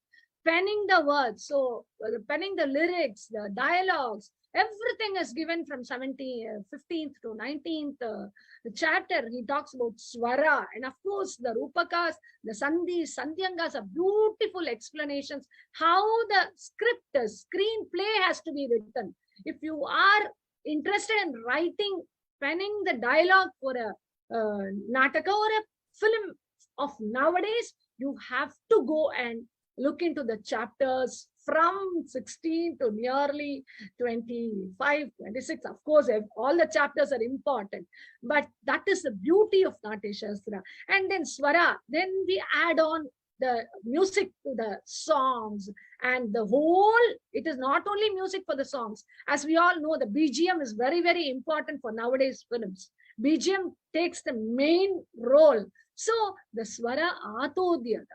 S3: penning the words. So penning the lyrics, the dialogues, everything is given from 15th to 19th chapter. He talks about Swara. And of course, the Rupakas, the Sandhis, Sandhyangas are beautiful explanations how the script, screenplay has to be written. If you are interested in writing, penning the dialogue for a Nataka or a film of nowadays, you have to go and look into the chapters from 16 to nearly 25, 26. Of course, all the chapters are important, but that is the beauty of Natyashastra. And then Swara, then we add on the music to the songs, and the whole, it is not only music for the songs. As we all know, the BGM is very, very important for nowadays films. BGM takes the main role. So the Swara Atodhya,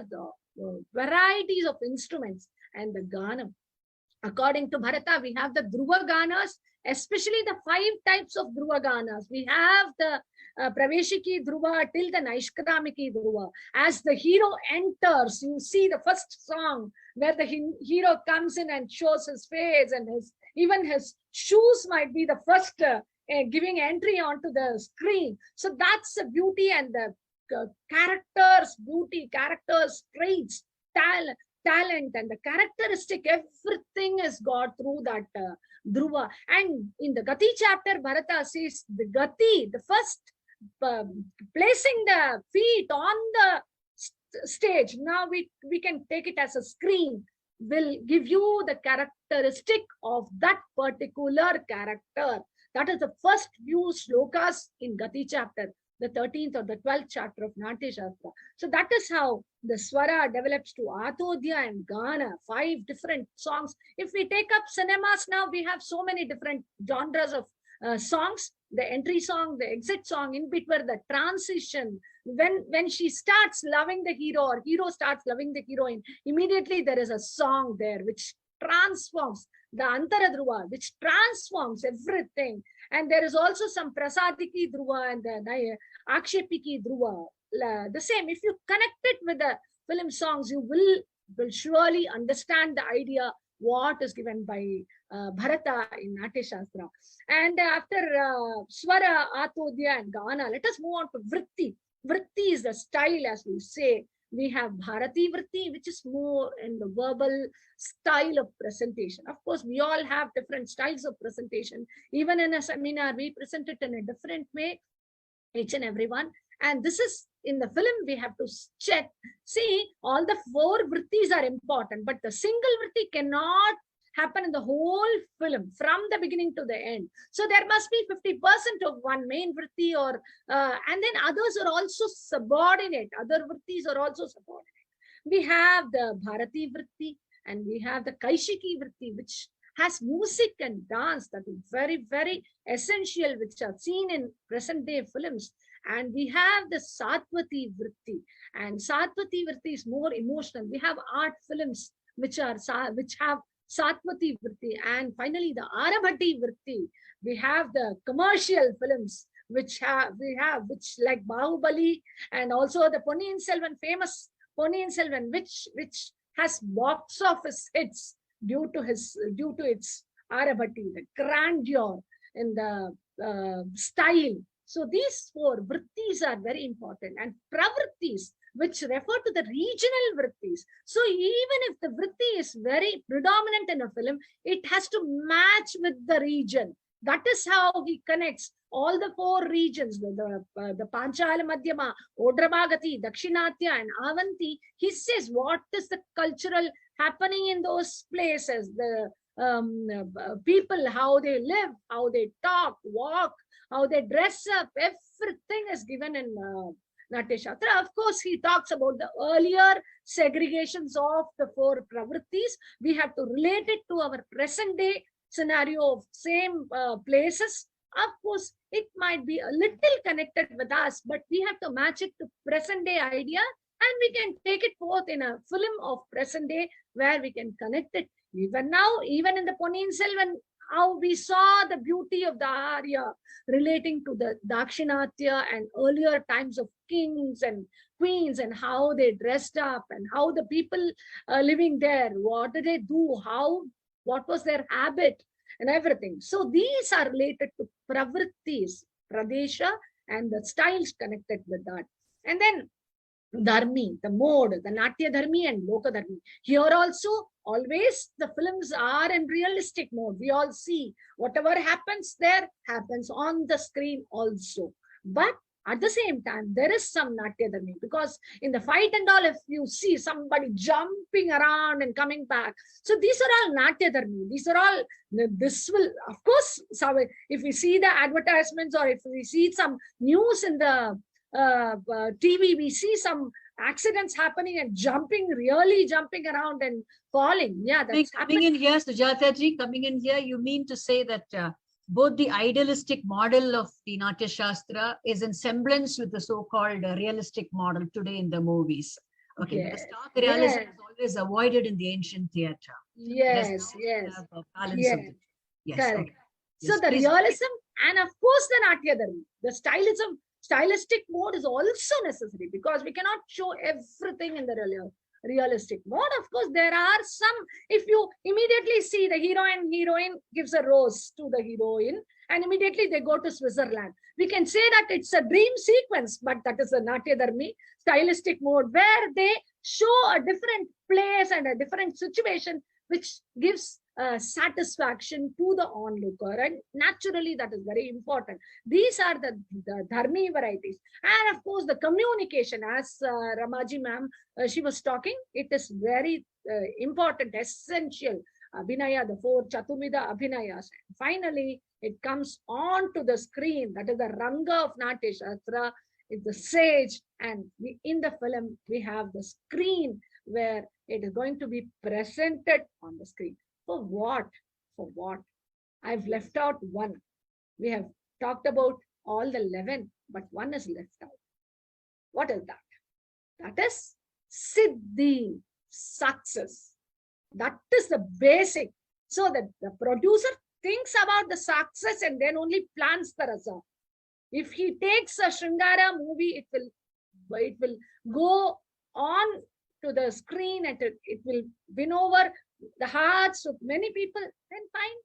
S3: the varieties of instruments, and the Ganam. According to Bharata, we have the Dhruva Ganas, especially the 5 types of Dhruva Ganas. We have the Praveshiki Dhruva till the Naishkramiki Dhruva. As the hero enters, you see the first song where the hero comes in and shows his face, and even his shoes might be the first giving entry onto the screen. So that's the beauty and the characters, beauty, characters, traits, talent, and the characteristic, everything is got through that Dhruva. And in the Gati chapter, Bharata says the Gati, the first placing the feet on the stage. Now we can take it as a screen, will give you the characteristic of that particular character. That is the first few slokas in Gati chapter, the 13th or the 12th chapter of Natyashastra. So that is how the swara develops to Atodhya and Gana, 5 different songs. If we take up cinemas now, we have so many different genres of songs, the entry song, the exit song, in between the transition. When she starts loving the hero or hero starts loving the heroine, immediately there is a song there which transforms the Antara Dhruva, which transforms everything. And there is also some Prasadiki Dhruva and the Akshepiki Dhruva. The same, if you connect it with the film songs, you will surely understand the idea what is given by Bharata in Natyashastra. And after Swara, Atodhya and Gana, let us move on to Vritti. Vritti is the style, as we say. We have Bharati Vritti, which is more in the verbal style of presentation. Of course, we all have different styles of presentation. Even in a seminar, we present it in a different way, each and every one. And this is in the film, we have to check. See, all the 4 vrittis are important, but the single vritti cannot happen in the whole film from the beginning to the end. So there must be 50% of one main vritti, or and then others are also subordinate. Other vrittis are also subordinate. We have the Bharati vritti and we have the Kaishiki vritti, which has music and dance that is very, very essential, which are seen in present day films. And we have the Satvati vritti, and Satvati vritti is more emotional. We have art films which have Satvati vritti, and finally the Arabhati vritti. We have the commercial films which like Bahubali, and also the Ponniyin Selvan, famous Ponniyin Selvan, which has box office hits due to its Arabhati, the grandeur in the style. So these 4 vrittis are very important, and pravrittis, which refer to the regional vrittis. So even if the vritti is very predominant in a film, it has to match with the region. That is how he connects all the 4 regions, the Panchala Madhyama, Odrabhagati, Dakshinatya, and Avanti. He says what is the cultural happening in those places, the people, how they live, how they talk, walk, how they dress up, everything is given in Natyashastra. Of course, he talks about the earlier segregations of the 4 pravrittis. We have to relate it to our present day scenario of same places. Of course, it might be a little connected with us, but we have to match it to present day idea, and we can take it forth in a film of present day where we can connect it. Even now, even in the Ponniyin Selvan, how we saw the beauty of the Arya relating to the Dakshinatya and earlier times of kings and queens, and how they dressed up, and how the people living there, what did they do, what was their habit, and everything. So these are related to pravrittis, pradesha, and the styles connected with that. And then Dharmi, the mode, the Natya Dharmi and Loka Dharmi. Here also, always the films are in realistic mode. We all see whatever happens there happens on the screen also. But at the same time, there is some Natya Dharmi, because in the fight and all, if you see somebody jumping around and coming back, so these are all Natya Dharmi. These are all, this will, of course, so if we see the advertisements, or if we see some news in the TV, we see some accidents happening and really jumping around and falling. Yeah, that's
S2: coming in here, Sujata ji, coming in here, you mean to say that both the idealistic model of the Natyashastra is in semblance with the so-called realistic model today in the movies. Okay,
S3: yes,
S2: because stark realism is always avoided in the ancient theatre.
S3: Yes,
S2: yes.
S3: Correct.
S2: Okay.
S3: So
S2: Yes,
S3: the
S2: please.
S3: realism, and of course the Natya Dharmi, the stylistic mode is also necessary, because we cannot show everything in the realistic mode. Of course, there are some, if you immediately see the heroine gives a rose to the heroine, and immediately they go to Switzerland. We can say that it's a dream sequence, but that is a Natya Dharmi stylistic mode where they show a different place and a different situation, which gives satisfaction to the onlooker. And naturally, that is very important. These are the Dharmi varieties. And of course, the communication, as Ramaji ma'am, she was talking, it is very important, essential. Abhinaya, the 4 Chaturvida Abhinayas. Finally, it comes onto the screen. That is the Ranga of Natyashastra. It's the sage. And in the film, we have the screen where it is going to be presented on the screen. For what? For what? I've left out one. We have talked about all the 11, but one is left out. What is that? That is Siddhi, success. That is the basic. So that the producer thinks about the success and then only plans the rasa. If he takes a Shringara movie, it will go on to the screen and it will win over the hearts of many people, then fine.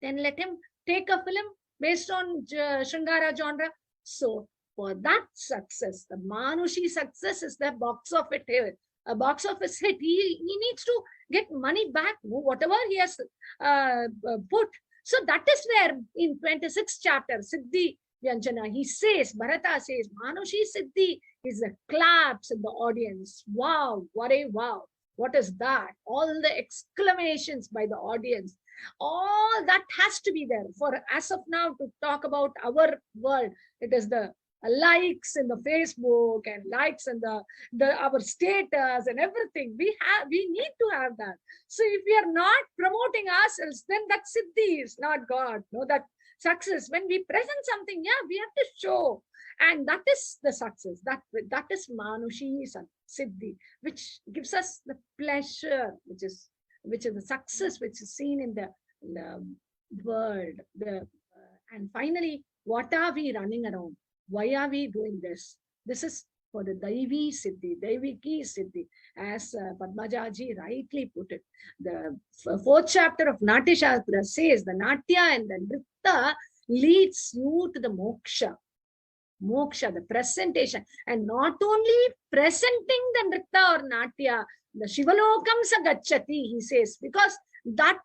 S3: Then let him take a film based on Shringara genre. So for that success, the Manushi success is the box office hit. A box office hit. He needs to get money back, whatever he has put. So that is where in 26th chapter, Siddhi Vyanjana, he says, Bharata says, Manushi Siddhi is the claps in the audience. Wow, what a wow. What is that? All the exclamations by the audience. All that has to be there. For as of now, to talk about our world, it is the likes in the Facebook and likes in our status and everything. We need to have that. So if we are not promoting ourselves, then that Siddhi is not God. No, that success. When we present something, yeah, we have to show. And that is the success. That is Manushi Siddhi, which gives us the pleasure, which is the success which is seen in the world. And finally, what are we running around? Why are we doing this? This is for the Daivi Siddhi, Daiviki Siddhi, as Padmajaji rightly put it. The 4th chapter of Natyashastra says the Natya and the Nritta leads you to the moksha. Moksha, the presentation. And not only presenting the Nritta or Natya, the Shivalokam Sagachati, he says, because that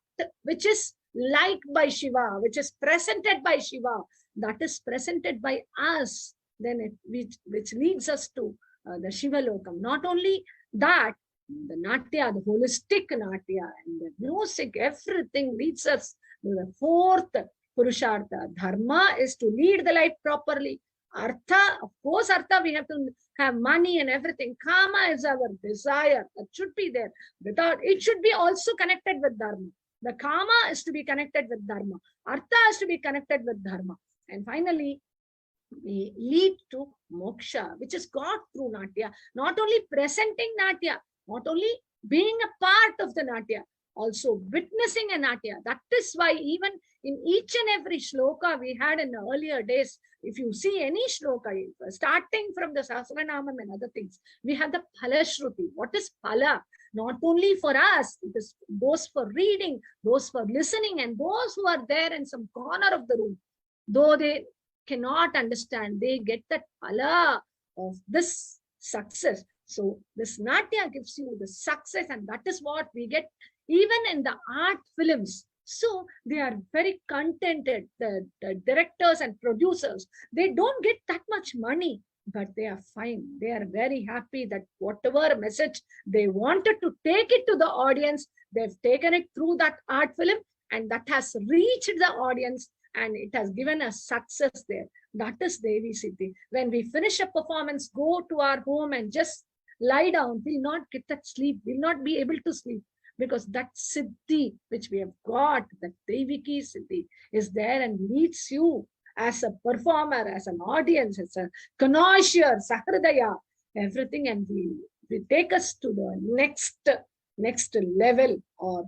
S3: which is liked by Shiva, which is presented by Shiva, that is presented by us, then which leads us to the Shivalokam. Not only that, the Natya, the holistic Natya, and the music, everything leads us to the 4th Purushartha. Dharma is to lead the life properly. Artha, of course, Artha, we have to have money and everything. Kama is our desire. That should be there. Without, it should be also connected with Dharma. The Kama is to be connected with Dharma. Artha is to be connected with Dharma. And finally, we lead to moksha, which is got through Natya. Not only presenting Natya, not only being a part of the Natya, also witnessing a Natya. That is why even in each and every shloka we had in the earlier days, if you see any shloka, starting from the Sahasranamam and other things, we have the Phala Shruti. What is Phala? Not only for us, it is those for reading, those for listening, and those who are there in some corner of the room. Though they cannot understand, they get that phala of this success. So this Natya gives you the success, and that is what we get even in the art films. So they are very contented, the directors and producers. They don't get that much money, but they are fine. They are very happy that whatever message they wanted to take it to the audience, they've taken it through that art film, and that has reached the audience, and it has given us success there. That is Devi Siddhi. When we finish a performance, go to our home and just lie down, we'll not get that sleep, we'll not be able to sleep, because that Siddhi which we have got, that Deviki Siddhi, is there and leads you as a performer, as an audience, as a connoisseur, Sahridaya, everything, and we take us to the next level or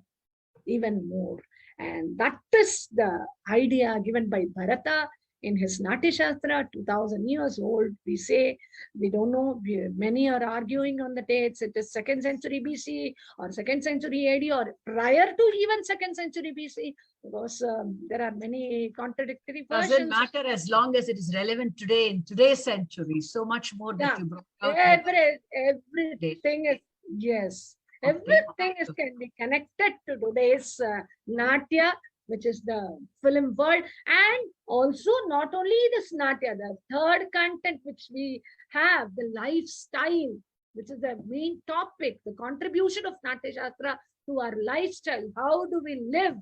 S3: even more. And that is the idea given by Bharata in his Natyashastra, 2000 years old. We say, we don't know, many are arguing on the dates. It is 2nd century BC or 2nd century AD or prior to even 2nd century BC, because there are many contradictory versions.
S2: Doesn't matter as long as it is relevant today in today's century. So much more that you brought out.
S3: Everything is, yes, everything is can be connected to today's Natya, which is the film world, and also not only this Natya, the third content which we have, the lifestyle, which is the main topic, the contribution of Natyashastra to our lifestyle. How do we live?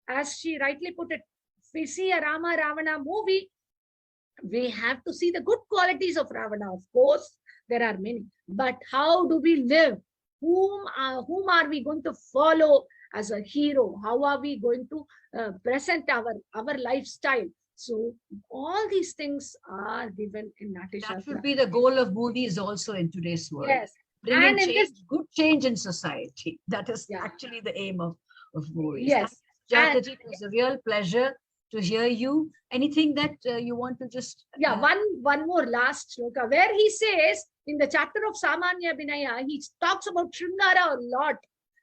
S3: As she rightly put it, if we see a Rama Ravana movie, we have to see the good qualities of Ravana. Of course, there are many, but how do we live? Whom are we going to follow as a hero? How are we going to present our lifestyle? So all these things are given in Natyashastra.
S2: That should be the goal of movies also in today's world.
S3: Yes.
S2: Bringing change, good change in society. That is actually the aim of movies.
S3: Yes.
S2: Jataji, it was a real pleasure to hear you. Anything that you want to just...
S3: one more last shloka, where he says, in the chapter of Samanya Vinaya, he talks about Shringara a lot.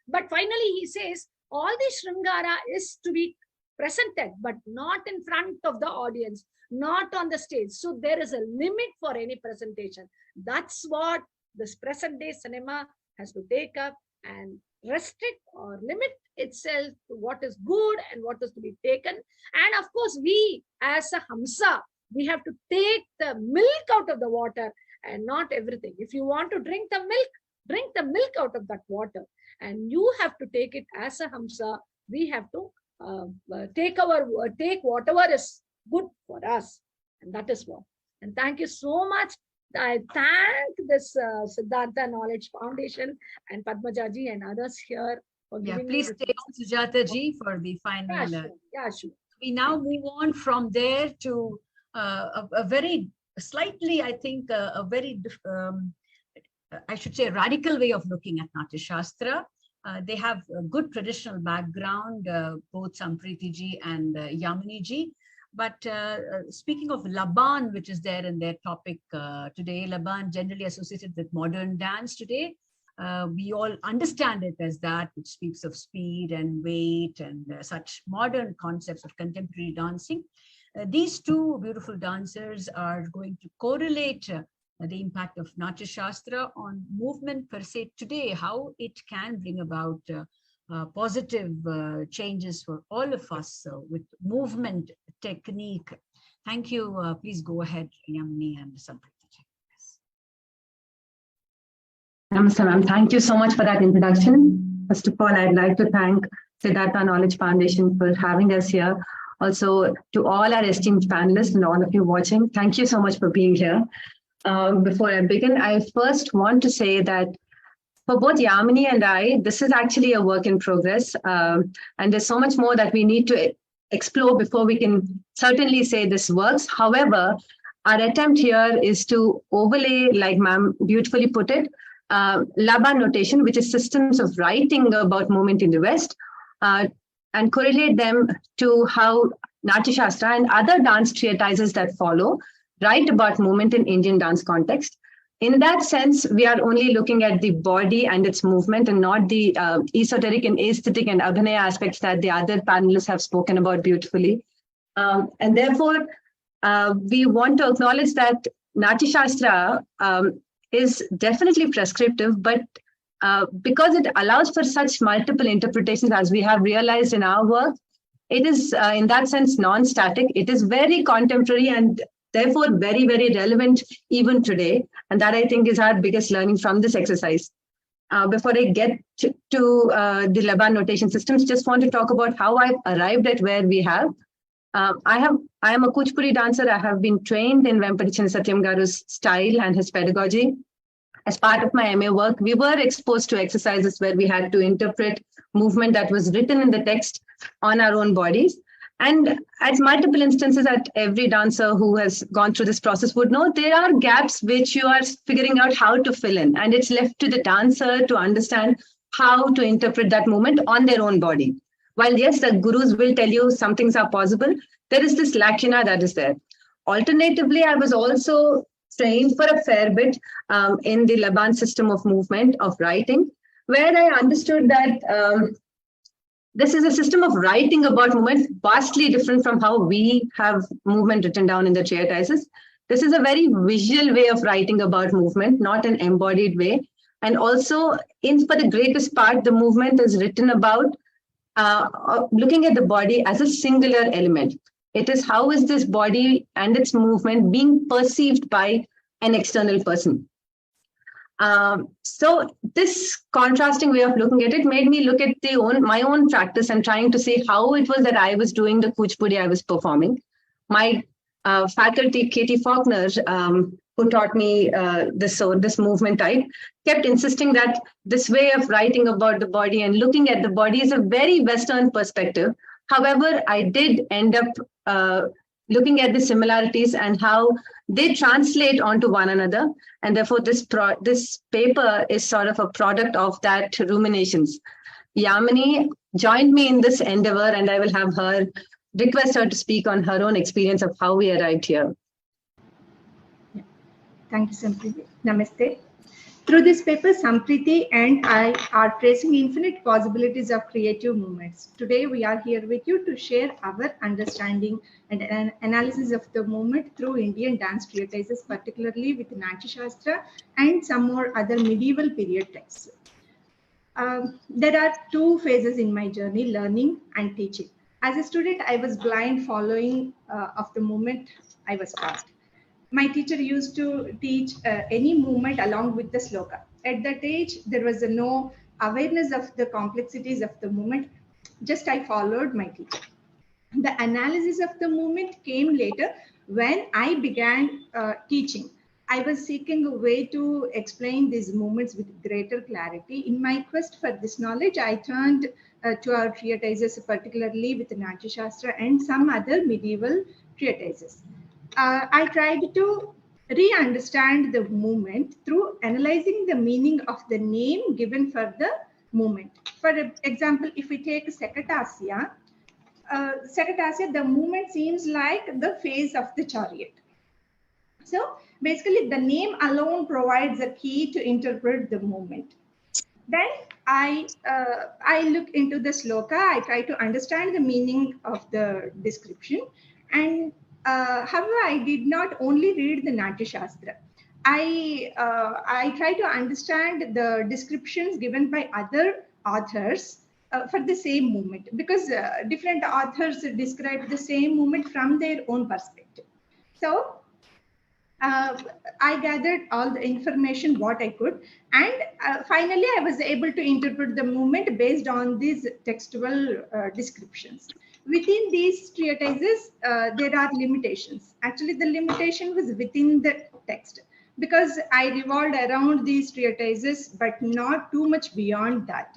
S3: But finally he says, all this Shringara is to be presented, but not in front of the audience, not on the stage. So there is a limit for any presentation. That's what this present day cinema has to take up and restrict or limit itself to what is good and what is to be taken. And of course, we as a Hamsa, we have to take the milk out of the water and not everything. If you want to drink the milk out of that water, and you have to take it as a Hamsa. We have to take whatever is good for us, and that is what. And thank you so much. I thank this Siddhanta Knowledge Foundation and Padmajaji and others here for giving
S2: please stay on, Sujata-ji, for the final.
S3: Sure.
S2: We now move on from there to a very slightly, I think, a very I should say, radical way of looking at Natyashastra. They have a good traditional background, both Sampriti ji and Yamini ji. But speaking of Laban, which is there in their topic today, Laban generally associated with modern dance today. We all understand it as that, which speaks of speed and weight and such modern concepts of contemporary dancing. These two beautiful dancers are going to correlate the impact of Natyashastra on movement per se today, how it can bring about positive changes for all of us with movement technique. Thank you. Please go ahead, Yamini and Sampriti.
S6: Namaste, ma'am. Thank you so much for that introduction. First of all, I'd like to thank Siddhartha Knowledge Foundation for having us here. Also, to all our esteemed panelists and all of you watching, thank you so much for being here. Before I begin, I first want to say that for both Yamini and I, this is actually a work in progress. And there's so much more that we need to explore before we can certainly say this works. However, our attempt here is to overlay, like ma'am beautifully put it, Laban notation, which is systems of writing about movement in the West, and correlate them to how Natyashastra and other dance treatises that follow write about movement in Indian dance context. In that sense, we are only looking at the body and its movement and not the esoteric and aesthetic and abhinaya aspects that the other panelists have spoken about beautifully. And therefore, we want to acknowledge that Natyashastra is definitely prescriptive, but because it allows for such multiple interpretations as we have realized in our work, it is in that sense non-static. It is very contemporary and therefore very, very relevant even today. And that I think is our biggest learning from this exercise. Before I get to the Laban notation systems, just want to talk about how I've arrived at where we have. I am a Kuchipudi dancer. I have been trained in Vempadichana Satyam Garu's style and his pedagogy. As part of my MA work, we were exposed to exercises where we had to interpret movement that was written in the text on our own bodies. And at multiple instances, that every dancer who has gone through this process would know, there are gaps which you are figuring out how to fill in. And it's left to the dancer to understand how to interpret that movement on their own body. While yes, the gurus will tell you some things are possible, there is this lacuna that is there. Alternatively, I was also trained for a fair bit in the Laban system of movement of writing, where I understood that this is a system of writing about movement vastly different from how we have movement written down in the treatises. This is a very visual way of writing about movement, not an embodied way. And also, for the greatest part, the movement is written about looking at the body as a singular element. It is how is this body and its movement being perceived by an external person. So this contrasting way of looking at it made me look at my own practice and trying to see how it was that I was doing the Kuchipudi I was performing. My faculty, Katie Faulkner, who taught me this movement type, kept insisting that this way of writing about the body and looking at the body is a very Western perspective. However, I did end up looking at the similarities and how they translate onto one another. And therefore, this paper is sort of a product of that ruminations. Yamini joined me in this endeavor, and I will have her request her to speak on her own experience of how we arrived here.
S7: Thank you, Sampriti. Namaste. Through this paper, Sampriti and I are tracing infinite possibilities of creative movements. Today, we are here with you to share our understanding and an analysis of the movement through Indian dance treatises, particularly with Natyashastra and some more other medieval period texts. There are two phases in my journey, learning and teaching. As a student, I was blind following of the movement I was taught. My teacher used to teach any movement along with the sloka. At that age, there was no awareness of the complexities of the movement. Just I followed my teacher. The analysis of the movement came later when I began teaching. I was seeking a way to explain these movements with greater clarity. In my quest for this knowledge, I turned to our treatises, particularly with Natyashastra and some other medieval treatises. I tried to re-understand the movement through analyzing the meaning of the name given for the movement. For example, if we take Sakatasya, the movement seems like the face of the chariot. So basically, the name alone provides a key to interpret the movement. Then I look into the sloka. I try to understand the meaning of the description. And however, I did not only read the Natyashastra. I try to understand the descriptions given by other authors for the same movement, because different authors describe the same movement from their own perspective. So I gathered all the information what I could, and finally I was able to interpret the movement based on these textual descriptions. Within these treatises, there are limitations. Actually, the limitation was within the text, because I revolved around these treatises, but not too much beyond that.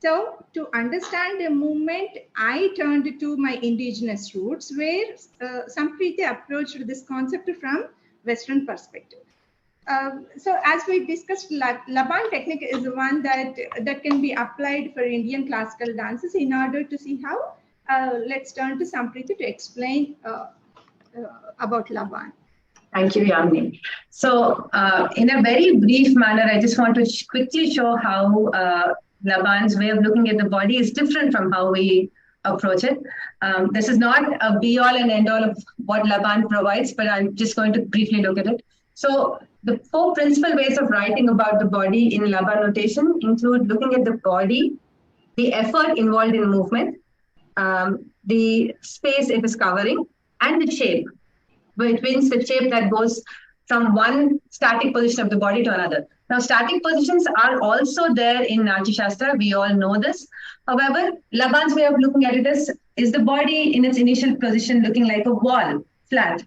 S7: So to understand the movement, I turned to my indigenous roots, where Sampriti approached this concept from Western perspective. So as we discussed, Laban technique is one that can be applied for Indian classical dances. In order to see how, let's turn to Sampriti to explain about Laban.
S6: Thank you, Yamini. So in a very brief manner, I just want to quickly show how Laban's way of looking at the body is different from how we approach it. This is not a be-all and end-all of what Laban provides, but I'm just going to briefly look at it. So the four principal ways of writing about the body in Laban notation include looking at the body, the effort involved in movement, the space it is covering, and the shape, which means the shape that goes from one static position of the body to another. Now, static positions are also there in Natyashastra. We all know this. However, Laban's way of looking at it is the body in its initial position looking like a wall, flat,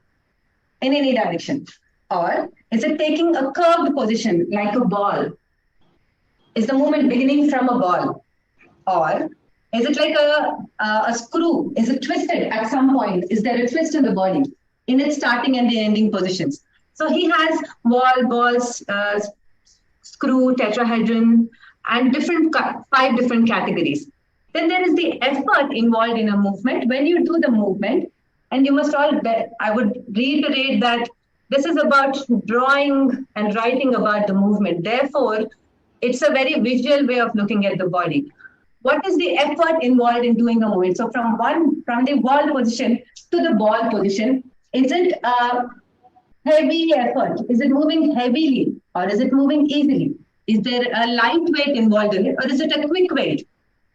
S6: in any direction? Or is it taking a curved position like a ball? Is the movement beginning from a ball? Or is it like a screw? Is it twisted at some point? Is there a twist in the body in its starting and the ending positions? So he has wall, balls, screw, tetrahedron, and 5 different categories. Then there is the effort involved in a movement. When you do the movement, And you must all, I would reiterate that this is about drawing and writing about the movement. Therefore, it's a very visual way of looking at the body. What is the effort involved in doing a movement? So from the wall position to the ball position, is it a heavy effort? Is it moving heavily or is it moving easily? Is there a light weight involved in it or is it a quick weight?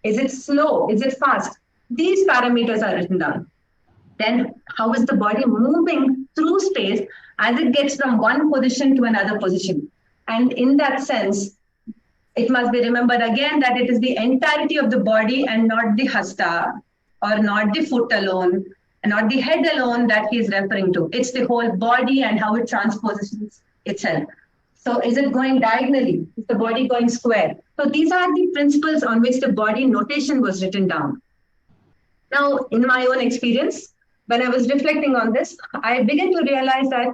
S6: Is it slow? Is it fast? These parameters are written down. Then how is the body moving through space as it gets from one position to another position? And in that sense, it must be remembered again that it is the entirety of the body and not the hasta or not the foot alone and not the head alone that he is referring to. It's the whole body and how it transposes itself. So is it going diagonally? Is the body going square? So these are the principles on which the body notation was written down. Now, in my own experience, when I was reflecting on this, I began to realize that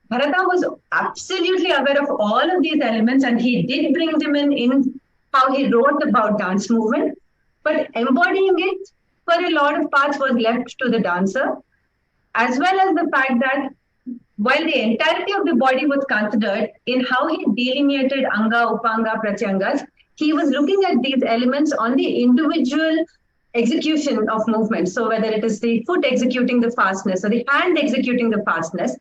S6: Bharata was absolutely aware of all of these elements and he did bring them in how he wrote about dance movement, but embodying it for a lot of parts was left to the dancer, as well as the fact that while the entirety of the body was considered in how he delineated Anga, Upanga, Pratyangas, he was looking at these elements on the individual execution of movement. So whether it is the foot executing the fastness or the hand executing the fastness,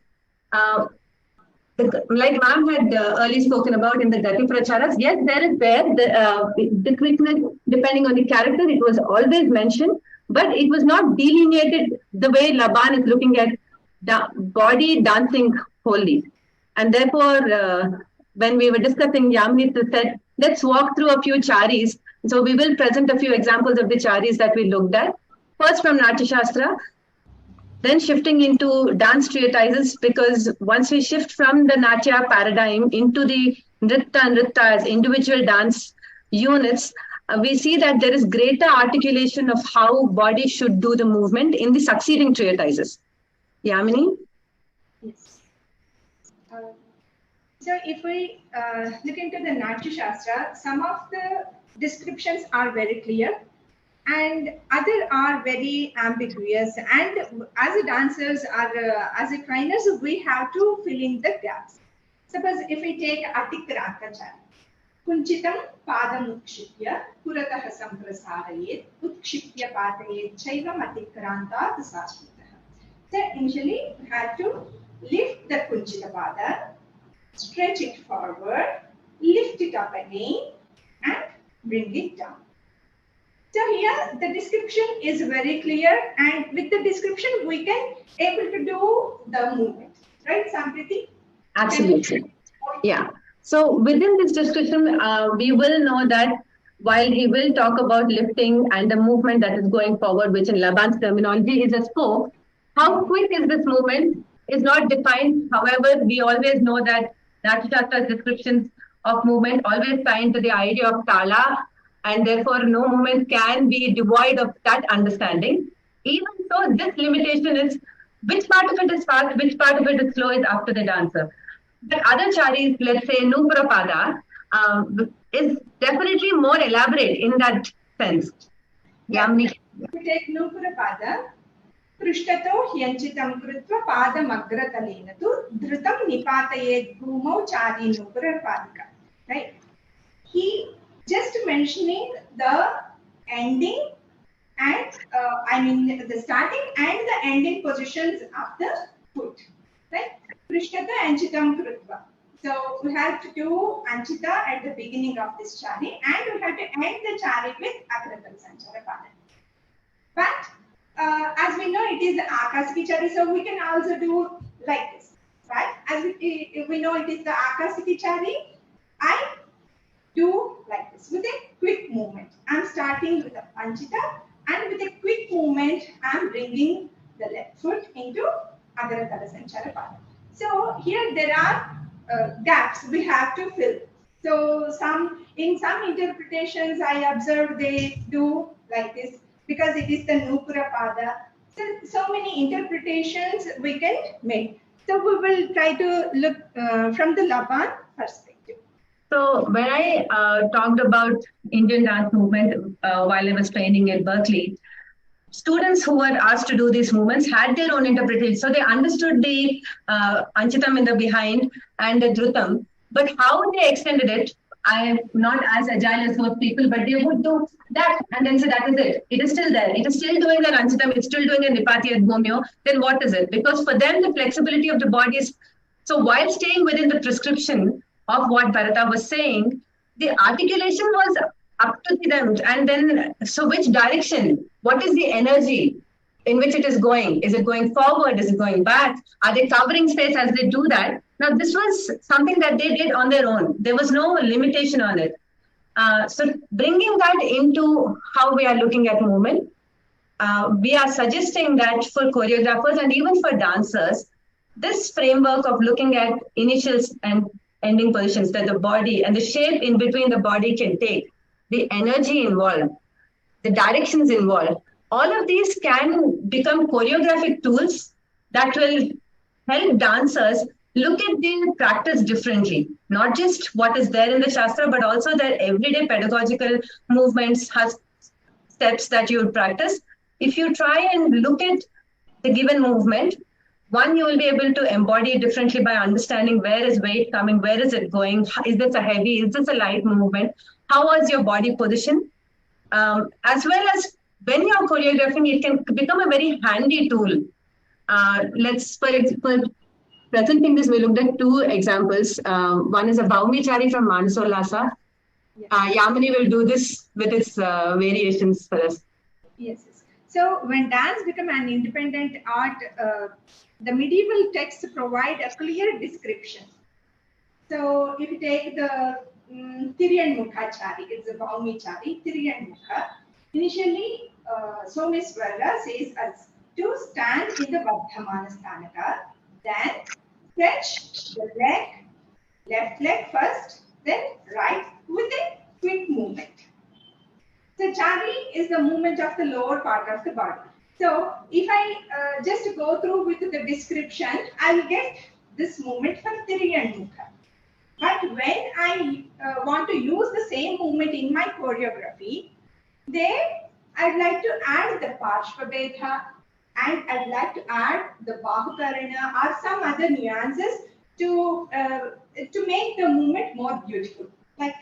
S6: like ma'am had early spoken about in the Gati Pracharas, yes, the quickness, depending on the character, it was always mentioned, but it was not delineated the way Laban is looking at body dancing wholly. And therefore, when we were discussing, Yamini said, let's walk through a few charis. So we will present a few examples of the charis that we looked at. First from Natyashastra, then shifting into dance treatises, because once we shift from the Natya paradigm into the Nritta as individual dance units, we see that there is greater articulation of how body should do the movement in the succeeding treatises. Yamini?
S7: Yes. So if we look into the Natyashastra, some of the descriptions are very clear and other are very ambiguous, and as a dancers or as a trainers, we have to fill in the gaps. Suppose if we take Atikranta chari, Kunchitam padam ukshipya puratah samprasarayet ukshipya patayet chaivam atikranta sasmitaha. So initially we have to lift the Kunchita pada, stretch it forward, lift it up again and bring it down. So here the description is very clear, and with the description we can able to do the movement, right, Sampriti?
S6: Absolutely. Yeah. So within this description, we will know that while he will talk about lifting and the movement that is going forward, which in Laban's terminology is a spoke, how quick is this movement is not defined. However, we always know that Natyashastra's descriptions of movement always tie to the idea of tala, and therefore no movement can be devoid of that understanding. Even so, this limitation is which part of it is fast, which part of it is slow is up to the dancer. But other charis, let's say Nupurapada, is definitely more elaborate in that sense. Yamini.
S7: We take Nupurapada, Prishtato hyanchitam krutva padam agratalena tu dhrutam nipatayet bhumau chari Nupurapadika. Right? He just mentioning the ending and the starting and the ending positions of the foot, right? Prishtata anchitam krutva. So we have to do anchita at the beginning of this chari, and we have to end the chari with akratal sanchara pada. But as we know, it is the akasiki chari, so we can also do like this, right? As we know, it is the akasiki chari. I do like this with a quick movement. I'm starting with a panchita, and with a quick movement, I'm bringing the left foot into Agaratala Sanchara Pada. So here there are gaps we have to fill. So in some interpretations, I observe they do like this because it is the Nupura Pada. So many interpretations we can make. So we will try to look from the Laban perspective.
S6: So when I talked about Indian dance movement while I was training at Berkeley, students who were asked to do these movements had their own interpretation. So they understood the Anchitam in the behind and the Dhrutam, but how they extended it, I am not as agile as those people, but they would do that and then say that is it. It is still there. It is still doing an Anchitam. It's still doing a Nipati at Bhumyo. Then what is it? Because for them, the flexibility of the body is, so while staying within the prescription of what Bharata was saying, the articulation was up to them. And then, so which direction? What is the energy in which it is going? Is it going forward? Is it going back? Are they covering space as they do that? Now, this was something that they did on their own. There was no limitation on it. So bringing that into how we are looking at movement, we are suggesting that for choreographers and even for dancers, this framework of looking at initial and ending positions that the body and the shape in between the body can take, the energy involved, the directions involved, all of these can become choreographic tools that will help dancers look at their practice differently, not just what is there in the Shastra, but also their everyday pedagogical movements, steps that you would practice. If you try and look at the given movement, one, you will be able to embody it differently by understanding where is weight coming, where is it going, is this a heavy, is this a light movement, how was your body position, as well as when you're choreographing, it can become a very handy tool. Let's, for presenting this, we looked at two examples. One is a Baumichari from Manasollasa. Yamini will do this with its variations for us.
S7: Yes. So when dance became an independent art, the medieval texts provide a clear description. So if you take the Tiriyan Mukhachari, it's a Baumichari, Tiriyan Mukha. Initially, Someswara says us to stand in the Vardhamana Sthanaka, then stretch the leg, left leg first, then right with a quick movement. So Chari is the movement of the lower part of the body. So if I just go through with the description, I will get this movement from Tiriyan Mukha. But when I want to use the same movement in my choreography, there I'd like to add the Parshvabedha and I'd like to add the Bahukarana or some other nuances to make the movement more beautiful. Like,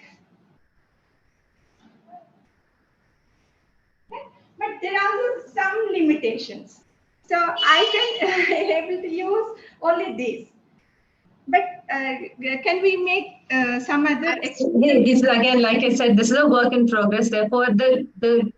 S7: but there are some limitations. So I can able to use only these. But can we make some other?
S6: This is again, like I said, this is a work in progress. Therefore, the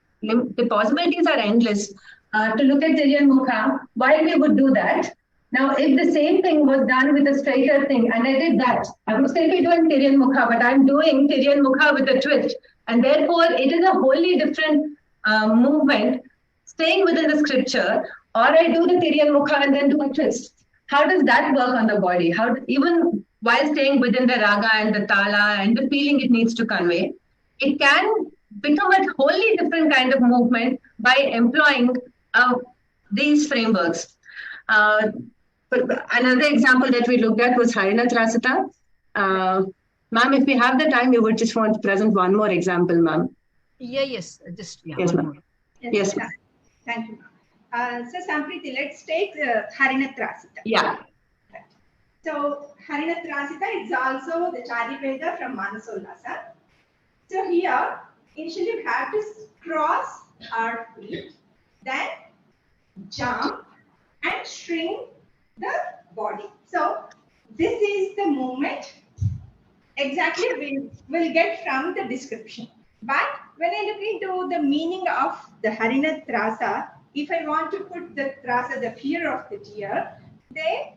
S6: possibilities are endless. To look at Tiriyan Mukha, why we would do that? Now, if the same thing was done with a straighter thing, and I did that, I would still be doing Tiriyan Mukha, but I'm doing Tiriyan Mukha with a twist. And therefore, it is a wholly different movement, staying within the scripture, or I do the Tiriyan Mukha and then do a twist. How does that work on the body? How, even while staying within the raga and the tala and the feeling it needs to convey, it can become a wholly different kind of movement by employing these frameworks. Another example that we looked at was Harinatrasita. Ma'am, if we have the time, we would just want to present one more example, ma'am.
S2: Yes,
S6: Yes, ma'am. Yes, ma'am.
S7: Thank you. So Sampriti, let's take Harinatrasita.
S6: Yeah.
S7: Right. So Harinatrasita is also the Chari Veda from Manasollasa. So here, initially we have to cross our feet, then jump and shrink the body. So this is the movement exactly we will get from the description. But when I look into the meaning of the Harinatrasa, if I want to put the trasa, the fear of the deer, then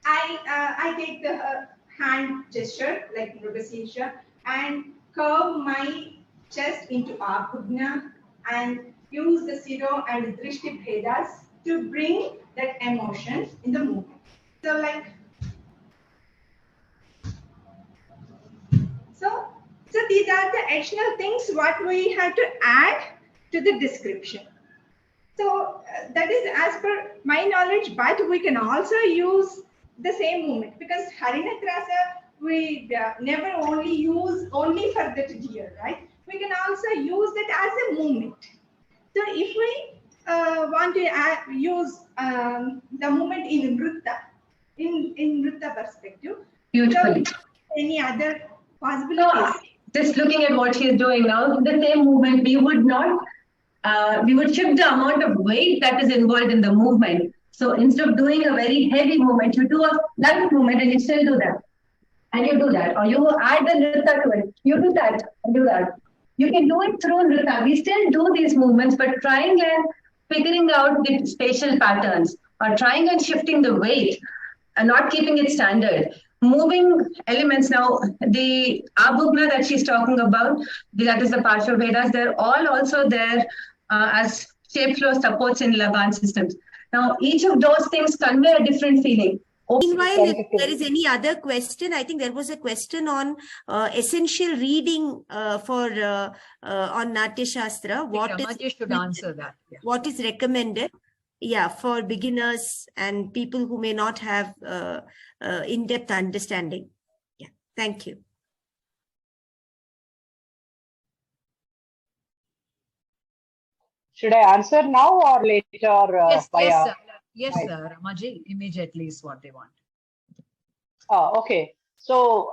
S7: I take the hand gesture like Mrugasesha and curve my chest into Abhugna and use the Siro and Drishti Bhedas to bring that emotion in the movement. So like, so these are the additional things what we have to add to the description. So that is as per my knowledge, but we can also use the same movement because Harinatrasa we never only use only for the deer, right? We can also use that as a movement. So if we want to use the movement in Nritta, in Nritta perspective,
S6: Beautifully.
S7: any other possibilities?
S6: Just looking at what she's doing now, the same movement, we would not, we would shift the amount of weight that is involved in the movement. So instead of doing a very heavy movement, you do a light movement and you still do that. And you do that. Or you add the nritta to it. You do that and do that. You can do it through nritta. We still do these movements, but trying and figuring out the spatial patterns or trying and shifting the weight and not keeping it standard. Moving elements now, the abhugna that she's talking about, that is the Parsha Vedas, they're all also there as shape flow supports in Lagan systems. Now, each of those things convey a different feeling.
S1: Meanwhile, if there is any other question, I think there was a question on essential reading for on Natyashastra.
S2: Natyashastra should answer that. Yeah.
S1: What is recommended? Yeah, for beginners and people who may not have in-depth understanding. Yeah, thank you.
S4: Should I answer now or later?
S2: Yes,
S4: via...
S2: yes, sir. Yes, sir. Ramaji, immediately is what they want.
S4: Okay. So,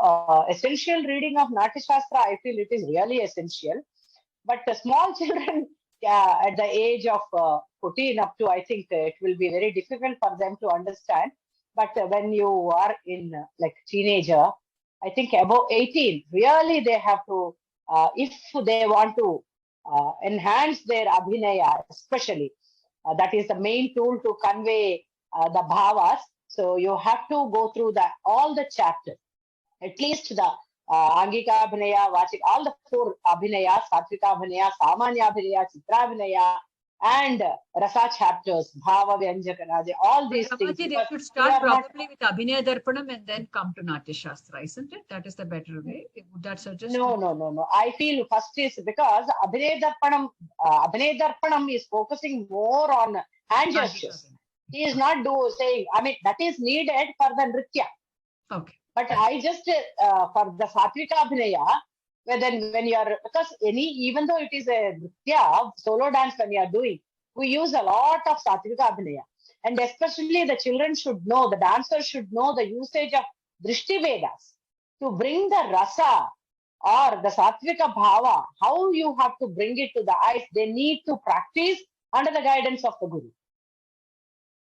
S4: essential reading of Natyashastra, I feel it is really essential. But small children at the age of 14 up to, I think it will be very difficult for them to understand. But when you are in like teenager, I think above 18, really they have to, if they want to enhance their abhinaya, especially, that is the main tool to convey the bhavas. So you have to go through all the chapters, at least the Angika Abhinaya, Vachik, all the 4 Abhinaya, Satvika Abhinaya, Samanya Abhinaya, Chitra Abhinaya, and Rasa chapters, Bhava, Vyanjakana, all these things.
S2: They should start probably with Abhinaya Darpanam and then come to Natyashastra, isn't it? That is the better way. Would that suggest?
S4: No. I feel first is because Abhinaya Darpanam is focusing more on hand gestures. He is not saying, I mean, that is needed for the Nritya.
S2: Okay.
S4: But I just, for the Satvika Abhinaya, when you are, because even though it is a Nritya, solo dance when you are doing, we use a lot of Satvika Abhinaya. And especially the children should know, the dancers should know the usage of Drishti Vedas to bring the rasa or the Satvika Bhava, how you have to bring it to the eyes. They need to practice under the guidance of the Guru.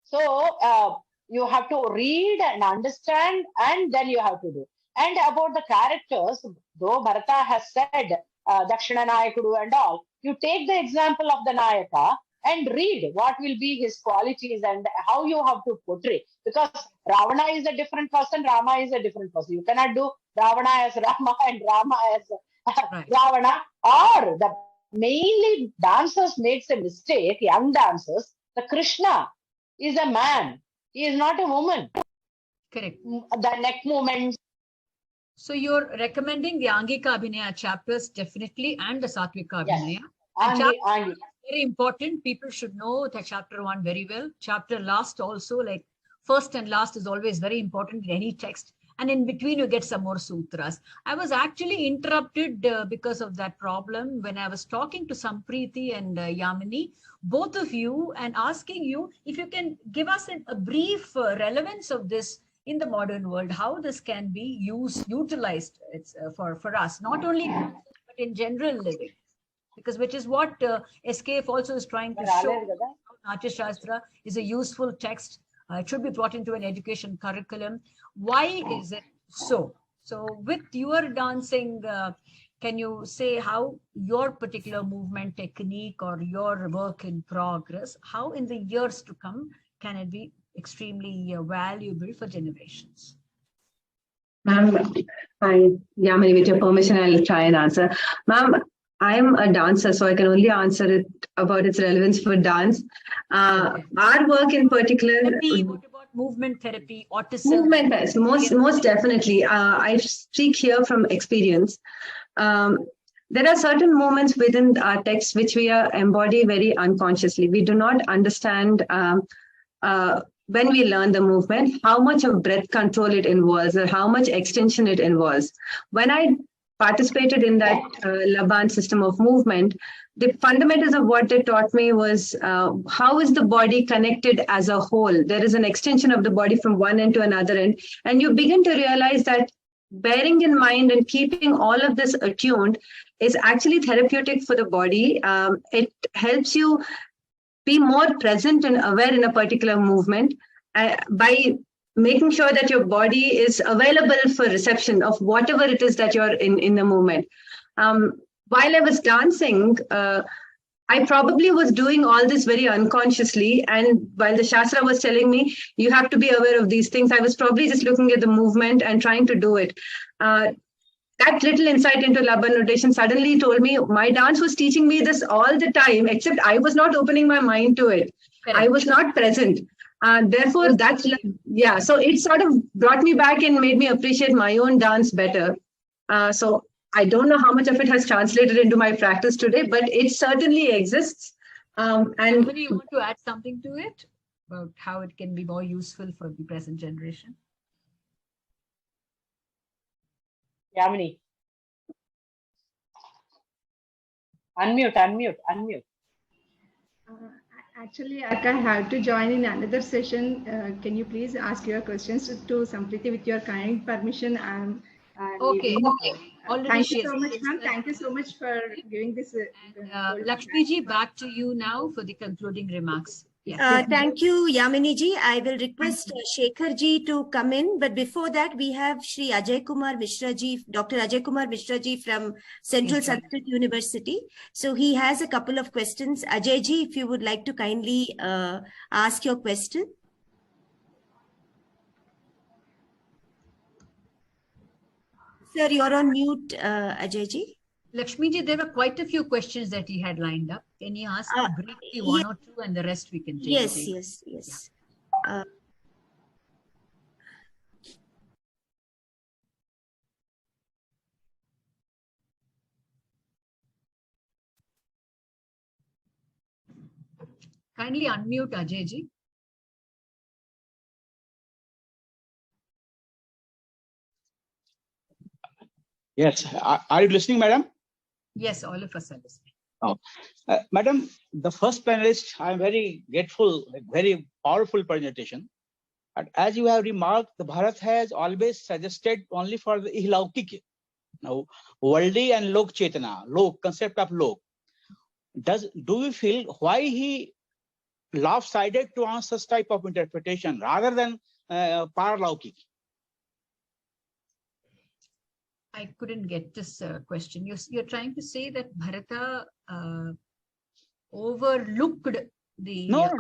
S4: So, you have to read and understand, and then you have to do. And about the characters, though Bharata has said Dakshina Nayakaru and all, you take the example of the Nayaka and read what will be his qualities and how you have to portray. Because Ravana is a different person, Rama is a different person. You cannot do Ravana as Rama and Rama as Ravana. Or the mainly dancers makes a mistake, young dancers, the Krishna is a man. He is not a woman.
S2: Correct.
S4: The neck movements.
S2: So you're recommending the Angika Abhinaya chapters definitely and the Satvika Abhinaya.
S4: Yes.
S2: Very important. People should know the chapter 1 very well. Chapter last also, like first and last is always very important in any text. And in between you get some more sutras. I was actually interrupted because of that problem when I was talking to Sampriti and Yamini, both of you, and asking you if you can give us a brief relevance of this in the modern world, how this can be utilized for us, not only but in general living. Because which is what SKF also is trying to show. Natyashastra is a useful text. It should be brought into an education curriculum. Why is it so? So with your dancing, can you say how your particular movement technique or your work in progress, how in the years to come can it be extremely valuable for generations?
S6: Ma'am, Yamini, with your permission, I'll try and answer. Ma'am, I'm a dancer, so I can only answer it about its relevance for dance. Our work in particular.
S2: Therapy, what about movement therapy, autism?
S6: Movement, most definitely. I speak here from experience. There are certain moments within our text which we embody very unconsciously. We do not understand when we learn the movement, how much of breath control it involves or how much extension it involves. When I participated in that Laban system of movement, the fundamentals of what they taught me was how is the body connected as a whole? There is an extension of the body from one end to another end. And you begin to realize that bearing in mind and keeping all of this attuned is actually therapeutic for the body. It helps you be more present and aware in a particular movement by making sure that your body is available for reception of whatever it is that you're in the moment. While I was dancing, I probably was doing all this very unconsciously. And while the Shastra was telling me, you have to be aware of these things, I was probably just looking at the movement and trying to do it. That little insight into Laban notation suddenly told me my dance was teaching me this all the time, except I was not opening my mind to it. Correct. I was not present. Therefore, that's, yeah, so it sort of brought me back and made me appreciate my own dance better. So I don't know how much of it has translated into my practice today, but it certainly exists. And
S2: Somebody want to add something to it about how it can be more useful for the present generation?
S4: Yamini. Unmute.
S7: Actually, I have to join in another session. Can you please ask your questions to Sampriti with your kind permission?
S2: Okay.
S7: Thank you so much, ma'am. Thank you so much for giving this.
S2: Lakshmi ji, back to you now for the concluding remarks. Yes.
S1: Thank you, Yamini ji. I will request Shekhar ji to come in. But before that, we have Shri Ajay Kumar Mishra ji, Dr. Ajay Kumar Mishra ji from Central Sanskrit University. So he has a couple of questions. Ajay ji, if you would like to kindly ask your question. Sir, you're on mute, Ajay ji.
S2: Lakshmi ji, there were quite a few questions that he had lined up. Can you ask briefly one or two and the rest we can take?
S1: Yes. Yeah.
S2: Kindly unmute Ajay ji.
S5: Yes. Are you listening, madam?
S2: Yes, all of us are listening.
S5: Oh, madam, the first panelist, I am very grateful, very powerful presentation. And as you have remarked, the Bharat has always suggested only for the ihlaukik. Now, worldly and lok chetana, lok, concept of lok. Do we feel why he lopsided to answer such type of interpretation rather than paralaukik?
S2: I couldn't get this question. You're trying to say that Bharata overlooked the...
S5: No.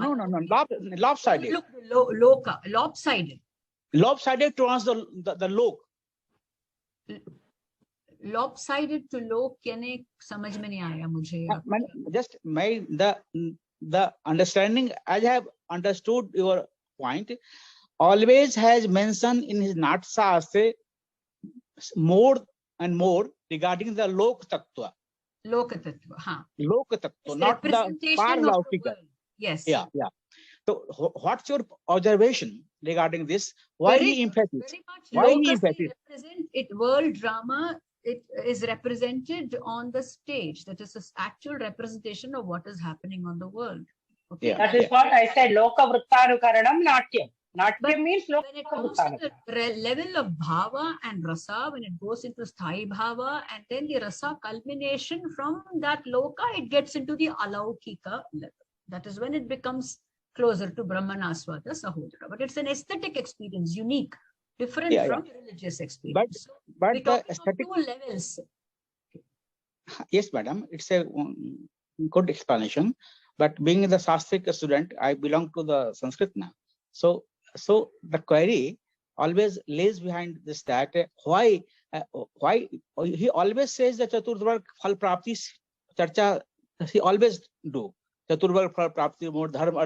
S5: Lopsided.
S2: Lopsided.
S5: Lopsided to answer the lok.
S2: Lopsided to lok यानी समझ में नहीं आया मुझे.
S5: Just the understanding, as I have understood your point, always has mentioned in his Natyashastra more and more regarding the lok tattva.
S2: Lok tattva, हाँ.
S5: Lok tattva, not the paralaukika.
S2: Yes.
S5: Yeah. So, what's your observation regarding this? Why he emphasizes? Why he emphasizes?
S2: World drama. It is represented on the stage. That is an actual representation of what is happening on the world. Okay.
S4: Yeah, that is what I said. Loka vrittanukaranam natyam. Natyam means loka
S2: when it comes to the level of bhava and rasa, when it goes into sthai bhava and then the rasa culmination from that loka, it gets into the alaukika level. That is when it becomes closer to Brahmanaswada Sahodara. But it's an aesthetic experience, unique, different from religious experience.
S5: But
S2: we
S5: the
S2: aesthetic 2 levels.
S5: Yes, madam, it's a good explanation. But being the Sanskrit student, I belong to the Sanskrit now. So the query always lays behind this, that why he always says that Chaturvarg Phal Prapti Charcha, he always do. Chaturvarg Phal Prapti more Dharma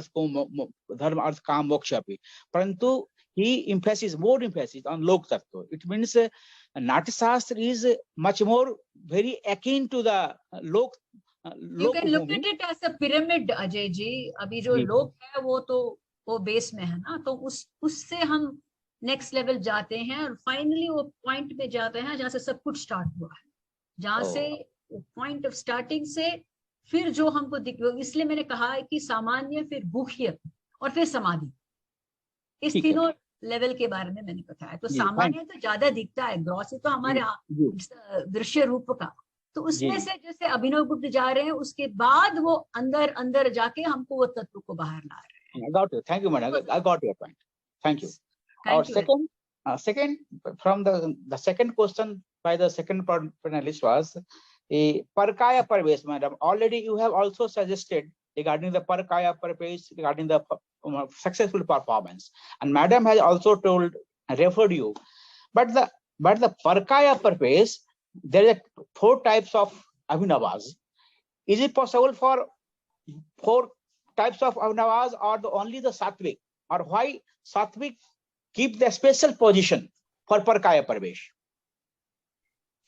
S5: Arth Kam Moksha Pi. Parantu he emphasizes more emphasis on Lok Tattva. It means Natyashastra is much more very akin to the Lok.
S2: You can look at it as a pyramid, Ajay ji. अभी जो लोक है वो base में है ना, तो उससे हम नेक्स्ट लेवल जाते हैं और फाइनली वो पॉइंट पे जाते हैं जहाँ से सब कुछ स्टार्ट हुआ है. जहां से पॉइंट ऑफ स्टार्टिंग से फिर जो हमको दिख, इसलिए मैंने कहा है कि सामान्य, फिर गुह्य और फिर समाधि, इस
S5: ठीक है।
S2: तीनों लेवल के बारे में मैंने बताया। तो
S5: जी,
S2: सामान्य तो ज्यादा दिखता है, ग्रॉस तो हमारे
S5: जी,
S2: दृश्य रूप का, तो उसमें
S5: जी।
S2: से जैसे अभिनव गुप्त जा रहे हैं, उसके बाद वो अंदर अंदर जाके हमको वो तत्व को बाहर ला रहे हैं।
S5: I got you. Thank you, madam. I got your point. Thank you. Our
S2: Thank you.
S5: second from the second question by the second panelist was a Parkaya Parvesh, madam. Already you have also suggested regarding the Parkaya Parvesh, regarding the successful performance, and madam has also referred you. But the Parkaya Parvesh, there are 4 types of Abhinavas. Is it possible for 4 types of Abhinavas or only the Sattvic, or why Sattvic keep the special position for Parkaya Parvesh?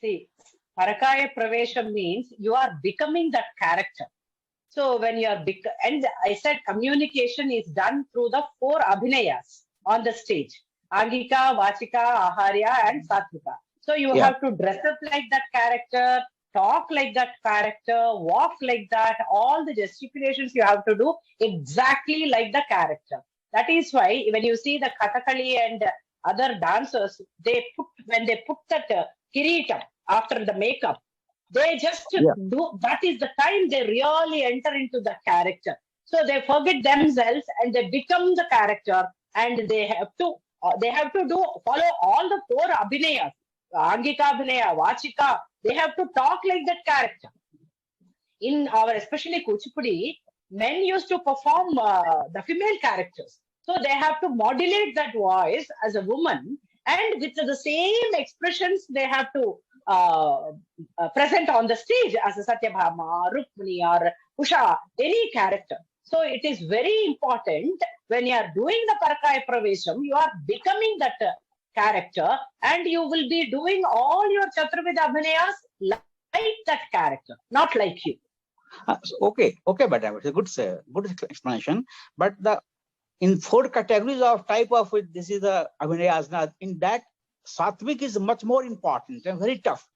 S4: See, Parakaya Pravesha means you are becoming that character. So when you are and I said communication is done through the 4 abhinayas on the stage: Angika, Vachika, Aharya, and Sattvika. So you have to dress up like that character, talk like that character, walk like that. All the gesticulations you have to do exactly like the character. That is why when you see the Kathakali and other dancers, when they put that kirita after the makeup, they just do, that is the time they really enter into the character. So they forget themselves and they become the character, and they have to follow all the 4 abhinayas, Angika Abhinaya, Vachika. They have to talk like that character. In our, especially Kuchipudi, men used to perform the female characters. So they have to modulate that voice as a woman, and with the same expressions they have to present on the stage as a Satyabhama, Rukmini, or Usha, any character. So it is very important when you are doing the Parakaya Pravesham, you are becoming that character, and you will be doing all your Chaturveda Abhinayas like that character, not like you.
S5: Okay, madam, it's a good explanation. But in 4 categories of type of this is the Abhinayas. In that, Sattvic is much more important and very tough,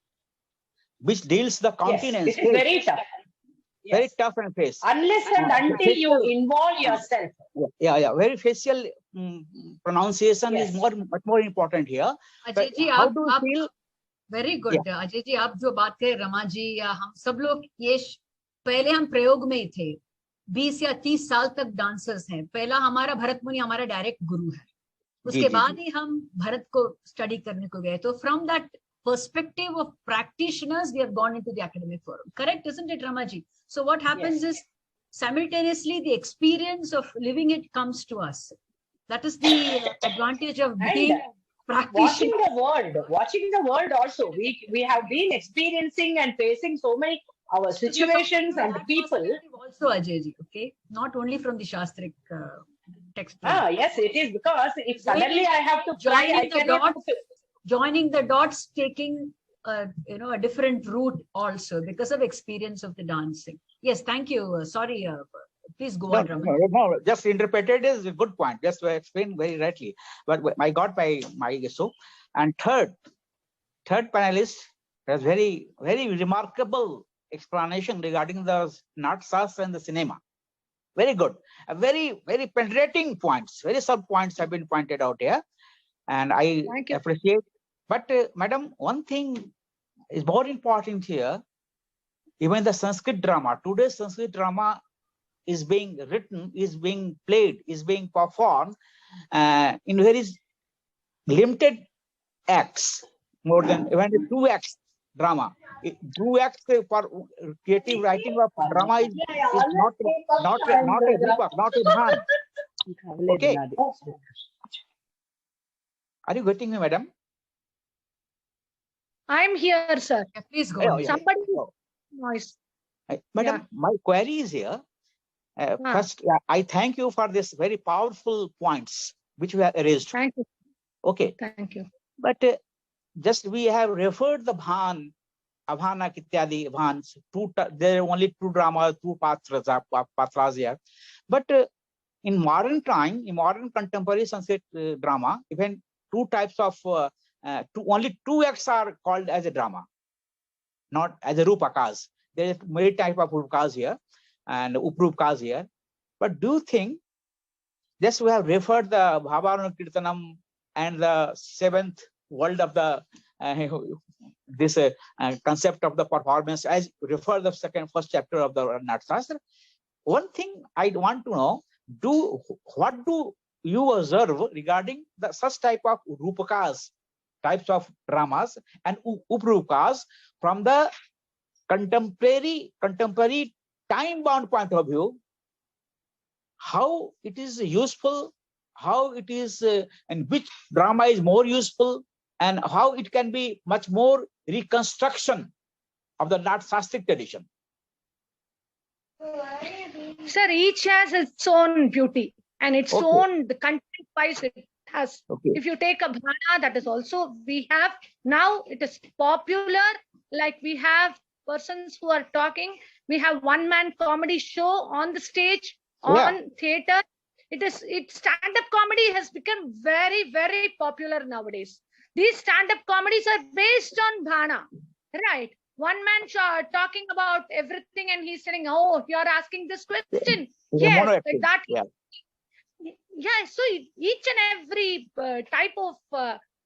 S5: which deals the countenance.
S4: Yes, it is very tough.
S5: Very tough and face.
S4: Unless and until you involve yourself.
S5: Very facial pronunciation is much more important here.
S2: Ajay ji,
S5: how do you feel?
S2: Very good. Ajay ji, आप जो बात करें, रमा जी या हम सब लोग, ये पहले हम प्रयोग में ही थे, 20 या 30 साल तक डांसर्स हैं। पहला हमारा भरत मुनि हमारा डायरेक्ट गुरु है, उसके बाद ही हम भरत को स्टडी करने को गए। तो from that perspective of practitioners, we have gone into the academic forum. Correct, isn't it, Ramaji? So what happens is simultaneously the experience of living it comes to us. That is the advantage of being practitioner.
S4: Watching the world also. We have been experiencing and facing so many our situations and people.
S2: Also, Ajay ji, okay, not only from the Shastric text.
S4: Yes, it is, because if suddenly I have to
S2: joining the dots, taking a different route also because of experience of the dancing. Yes, thank you. Sorry, please go on.
S5: No, just interpreted is a good point. Just to explain very rightly. But I got my issue. And third panelist has very remarkable explanation regarding the Natyashastra and the cinema. Very good. Very penetrating points. Very sub points have been pointed out here, and I appreciate. But madam, one thing is more important here. Even the Sanskrit drama, today's Sanskrit drama is being written, is being played, is being performed in very limited acts, more than even 2 acts drama. 2 acts for creative writing of drama is not a bhan. Okay. Are you getting me, madam?
S3: I'm here, sir.
S2: Yeah, please go on.
S3: Somebody noise.
S5: Madam, my query is here. First, I thank you for this very powerful points which we have raised.
S3: Thank you.
S5: Okay.
S3: Thank you.
S5: But just we have referred the bhan, Abhana, Kityadi, Bhans. There are only 2 dramas, 2 patras here. But in modern time, in modern contemporary Sanskrit drama, even 2 types of only 2 acts are called as a drama. not as a rupakas. There is many type of rupakas here and uprupakas here. But do you think just we have referred the Bhavarana Kirtanam and the seventh world of the this concept of the performance as refer the first chapter of the Natyashastra. One thing I want to know, what do you observe regarding the such type of rupakas, types of dramas and uprupakas from the contemporary time-bound point of view, how it is useful, how it is, and which drama is more useful, and how it can be much more reconstruction of the Natyashastra tradition.
S3: Sir, each has its own beauty and its own, the content-wise it has. If you take a Bhana, that is also, we have, now it is popular, like we have persons who are talking, we have one-man comedy show on the stage, on theater. Stand-up comedy has become very, very popular nowadays. These stand-up comedies are based on Bhana, right? One man talking about everything and he's saying, oh, you're asking this question. Yes, like that. Yeah, so each and every type of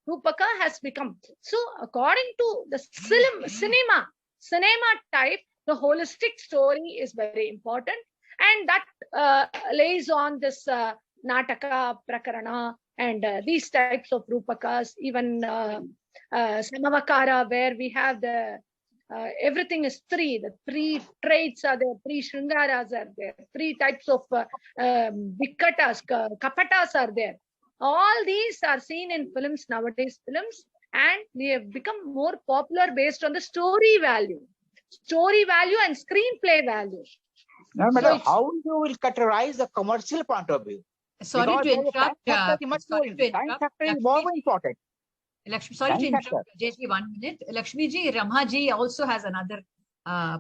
S3: Rupaka has become. So according to the cinema type, the holistic story is very important. And that lays on this Nataka, Prakarana, and these types of Rupakas, even Samavakara, where we have the everything is three. The three traits are there, three Shringaras are there, three types of Vikatas, Kapatas are there. All these are seen in films nowadays, and they have become more popular based on the story value and screenplay value.
S5: No, madam, how you will categorize the commercial point of view?
S2: Sorry to interrupt.
S5: Time factor is more important.
S2: Sorry to interrupt, JG, 1 minute. Lakshmi ji, Ramha ji also has another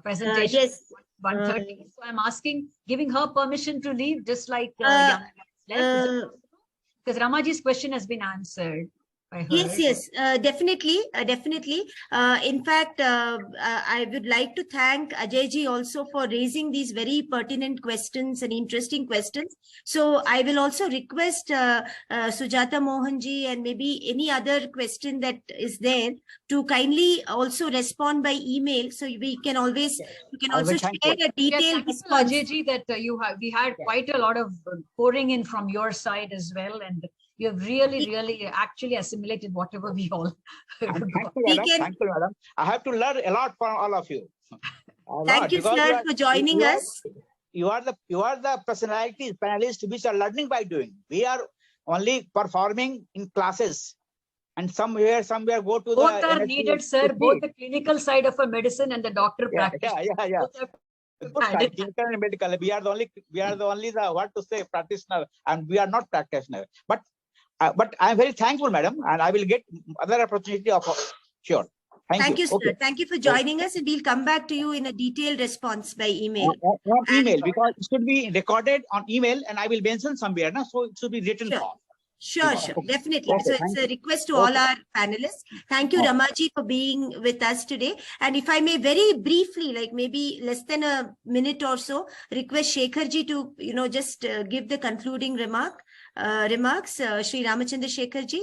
S2: presentation.
S1: Yes.
S2: 1:30. So I'm asking, giving her permission to leave, just like because Ramha ji's question has been answered.
S1: Yes, definitely. In fact, I would like to thank Ajay ji also for raising these very pertinent questions and interesting questions. So I will also request Sujata Mohan ji and maybe any other question that is there to kindly also respond by email. So we can always, share a detailed response.
S2: Ajay ji, that we had quite a lot of pouring in from your side as well, and you have really actually assimilated whatever we all.
S5: Thank you, madam. I have to learn a lot from all of you.
S1: Thank you, sir, for joining us.
S5: You are the personalities, panelists, which are learning by doing. We are only performing in classes, and somewhere go to
S2: both are needed, sir. Both the clinical side of a medicine and the doctor practice.
S5: Yeah. Clinical and medical. We are the only what to say, practitioner, and we are not practitioner. But I am very thankful, madam, and I will get other opportunity of sure. Thank you,
S1: sir. Okay. Thank you for joining us, and we'll come back to you in a detailed response by email.
S5: On email, because it should be recorded on email, and I will mention somewhere, so it should be written form.
S1: Sure, definitely. Okay, so it's a request to all our panelists. Thank you, Ramaji, for being with us today. And if I may very briefly, like maybe less than a minute or so, request Shekharji to, just give the concluding remarks. Sri Ramachandra Shekharji.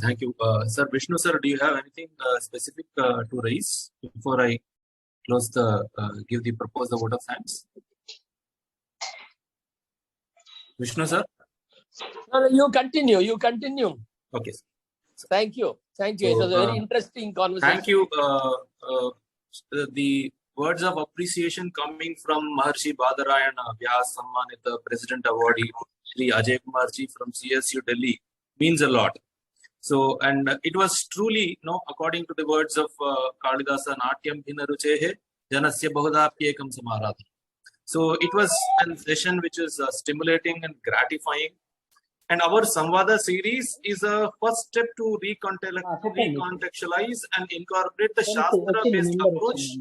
S8: Thank you. Sir Vishnu, sir, do you have anything specific to raise before I close give the proposed vote of thanks? Vishnu, sir?
S9: No, you continue.
S8: Okay.
S9: Thank you. It was a very interesting conversation.
S8: Thank you. The words of appreciation coming from Maharshi Badarayana Vyas Sammanita President Awardee Shri Ajay Kumar ji from CSU Delhi means a lot. So, and it was truly, according to the words of Kalidasa, Natyam Bhina Ruchehe Janasya Bahudapyekam Samaradha. So it was a session which is stimulating and gratifying. And our Samvada series is a first step to recontextualize and incorporate the Shastra-based approach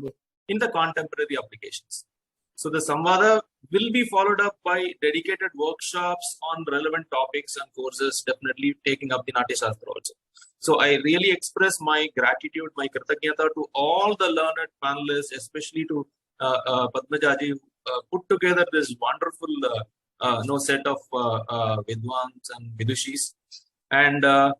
S8: in the contemporary applications. So the Samvada will be followed up by dedicated workshops on relevant topics and courses, definitely taking up the Natyashastra also. So I really express my gratitude, my kritanyata to all the learned panelists, especially to Padmajaji, who put together this wonderful set of Vidwans and Vidushis. And to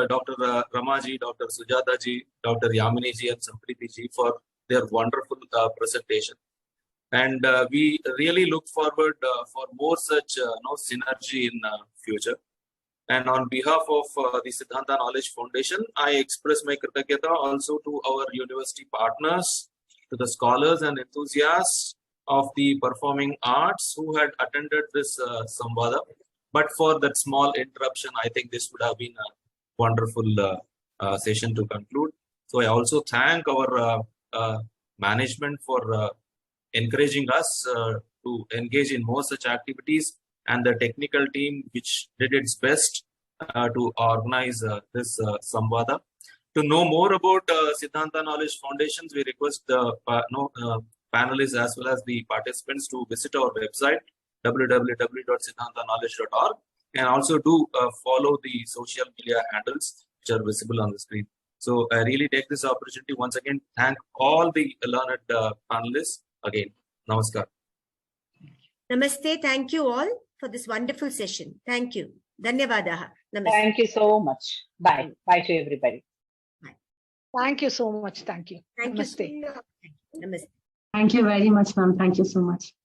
S8: Dr. Ramaji, Dr. Sujataji, Dr. Yaminiji and Sampriti for their wonderful presentation. And we really look forward for more such synergy in future. And on behalf of the Siddhanta Knowledge Foundation, I express my kritanyata also to our university partners, to the scholars and enthusiasts of the performing arts who had attended this Samvada. But for that small interruption, I think this would have been a wonderful session to conclude. So I also thank our management for encouraging us to engage in more such activities, and the technical team which did its best to organize this Samvada. To know more about Siddhanta Knowledge Foundations, we request the panelists as well as the participants to visit our website www.siddhantaknowledge.org, and also do follow the social media handles which are visible on the screen. So I really take this opportunity once again, thank all the learned panelists again. Namaskar.
S1: Namaste. Thank you all for this wonderful session. Thank you. Dhanyavadaha. Namaste.
S4: Thank you so much. Bye. Bye to everybody.
S3: Thank you so much. Thank you.
S1: Thank
S3: Namaste.
S1: you. Namaste.
S6: Thank you very much, ma'am. Thank you so much.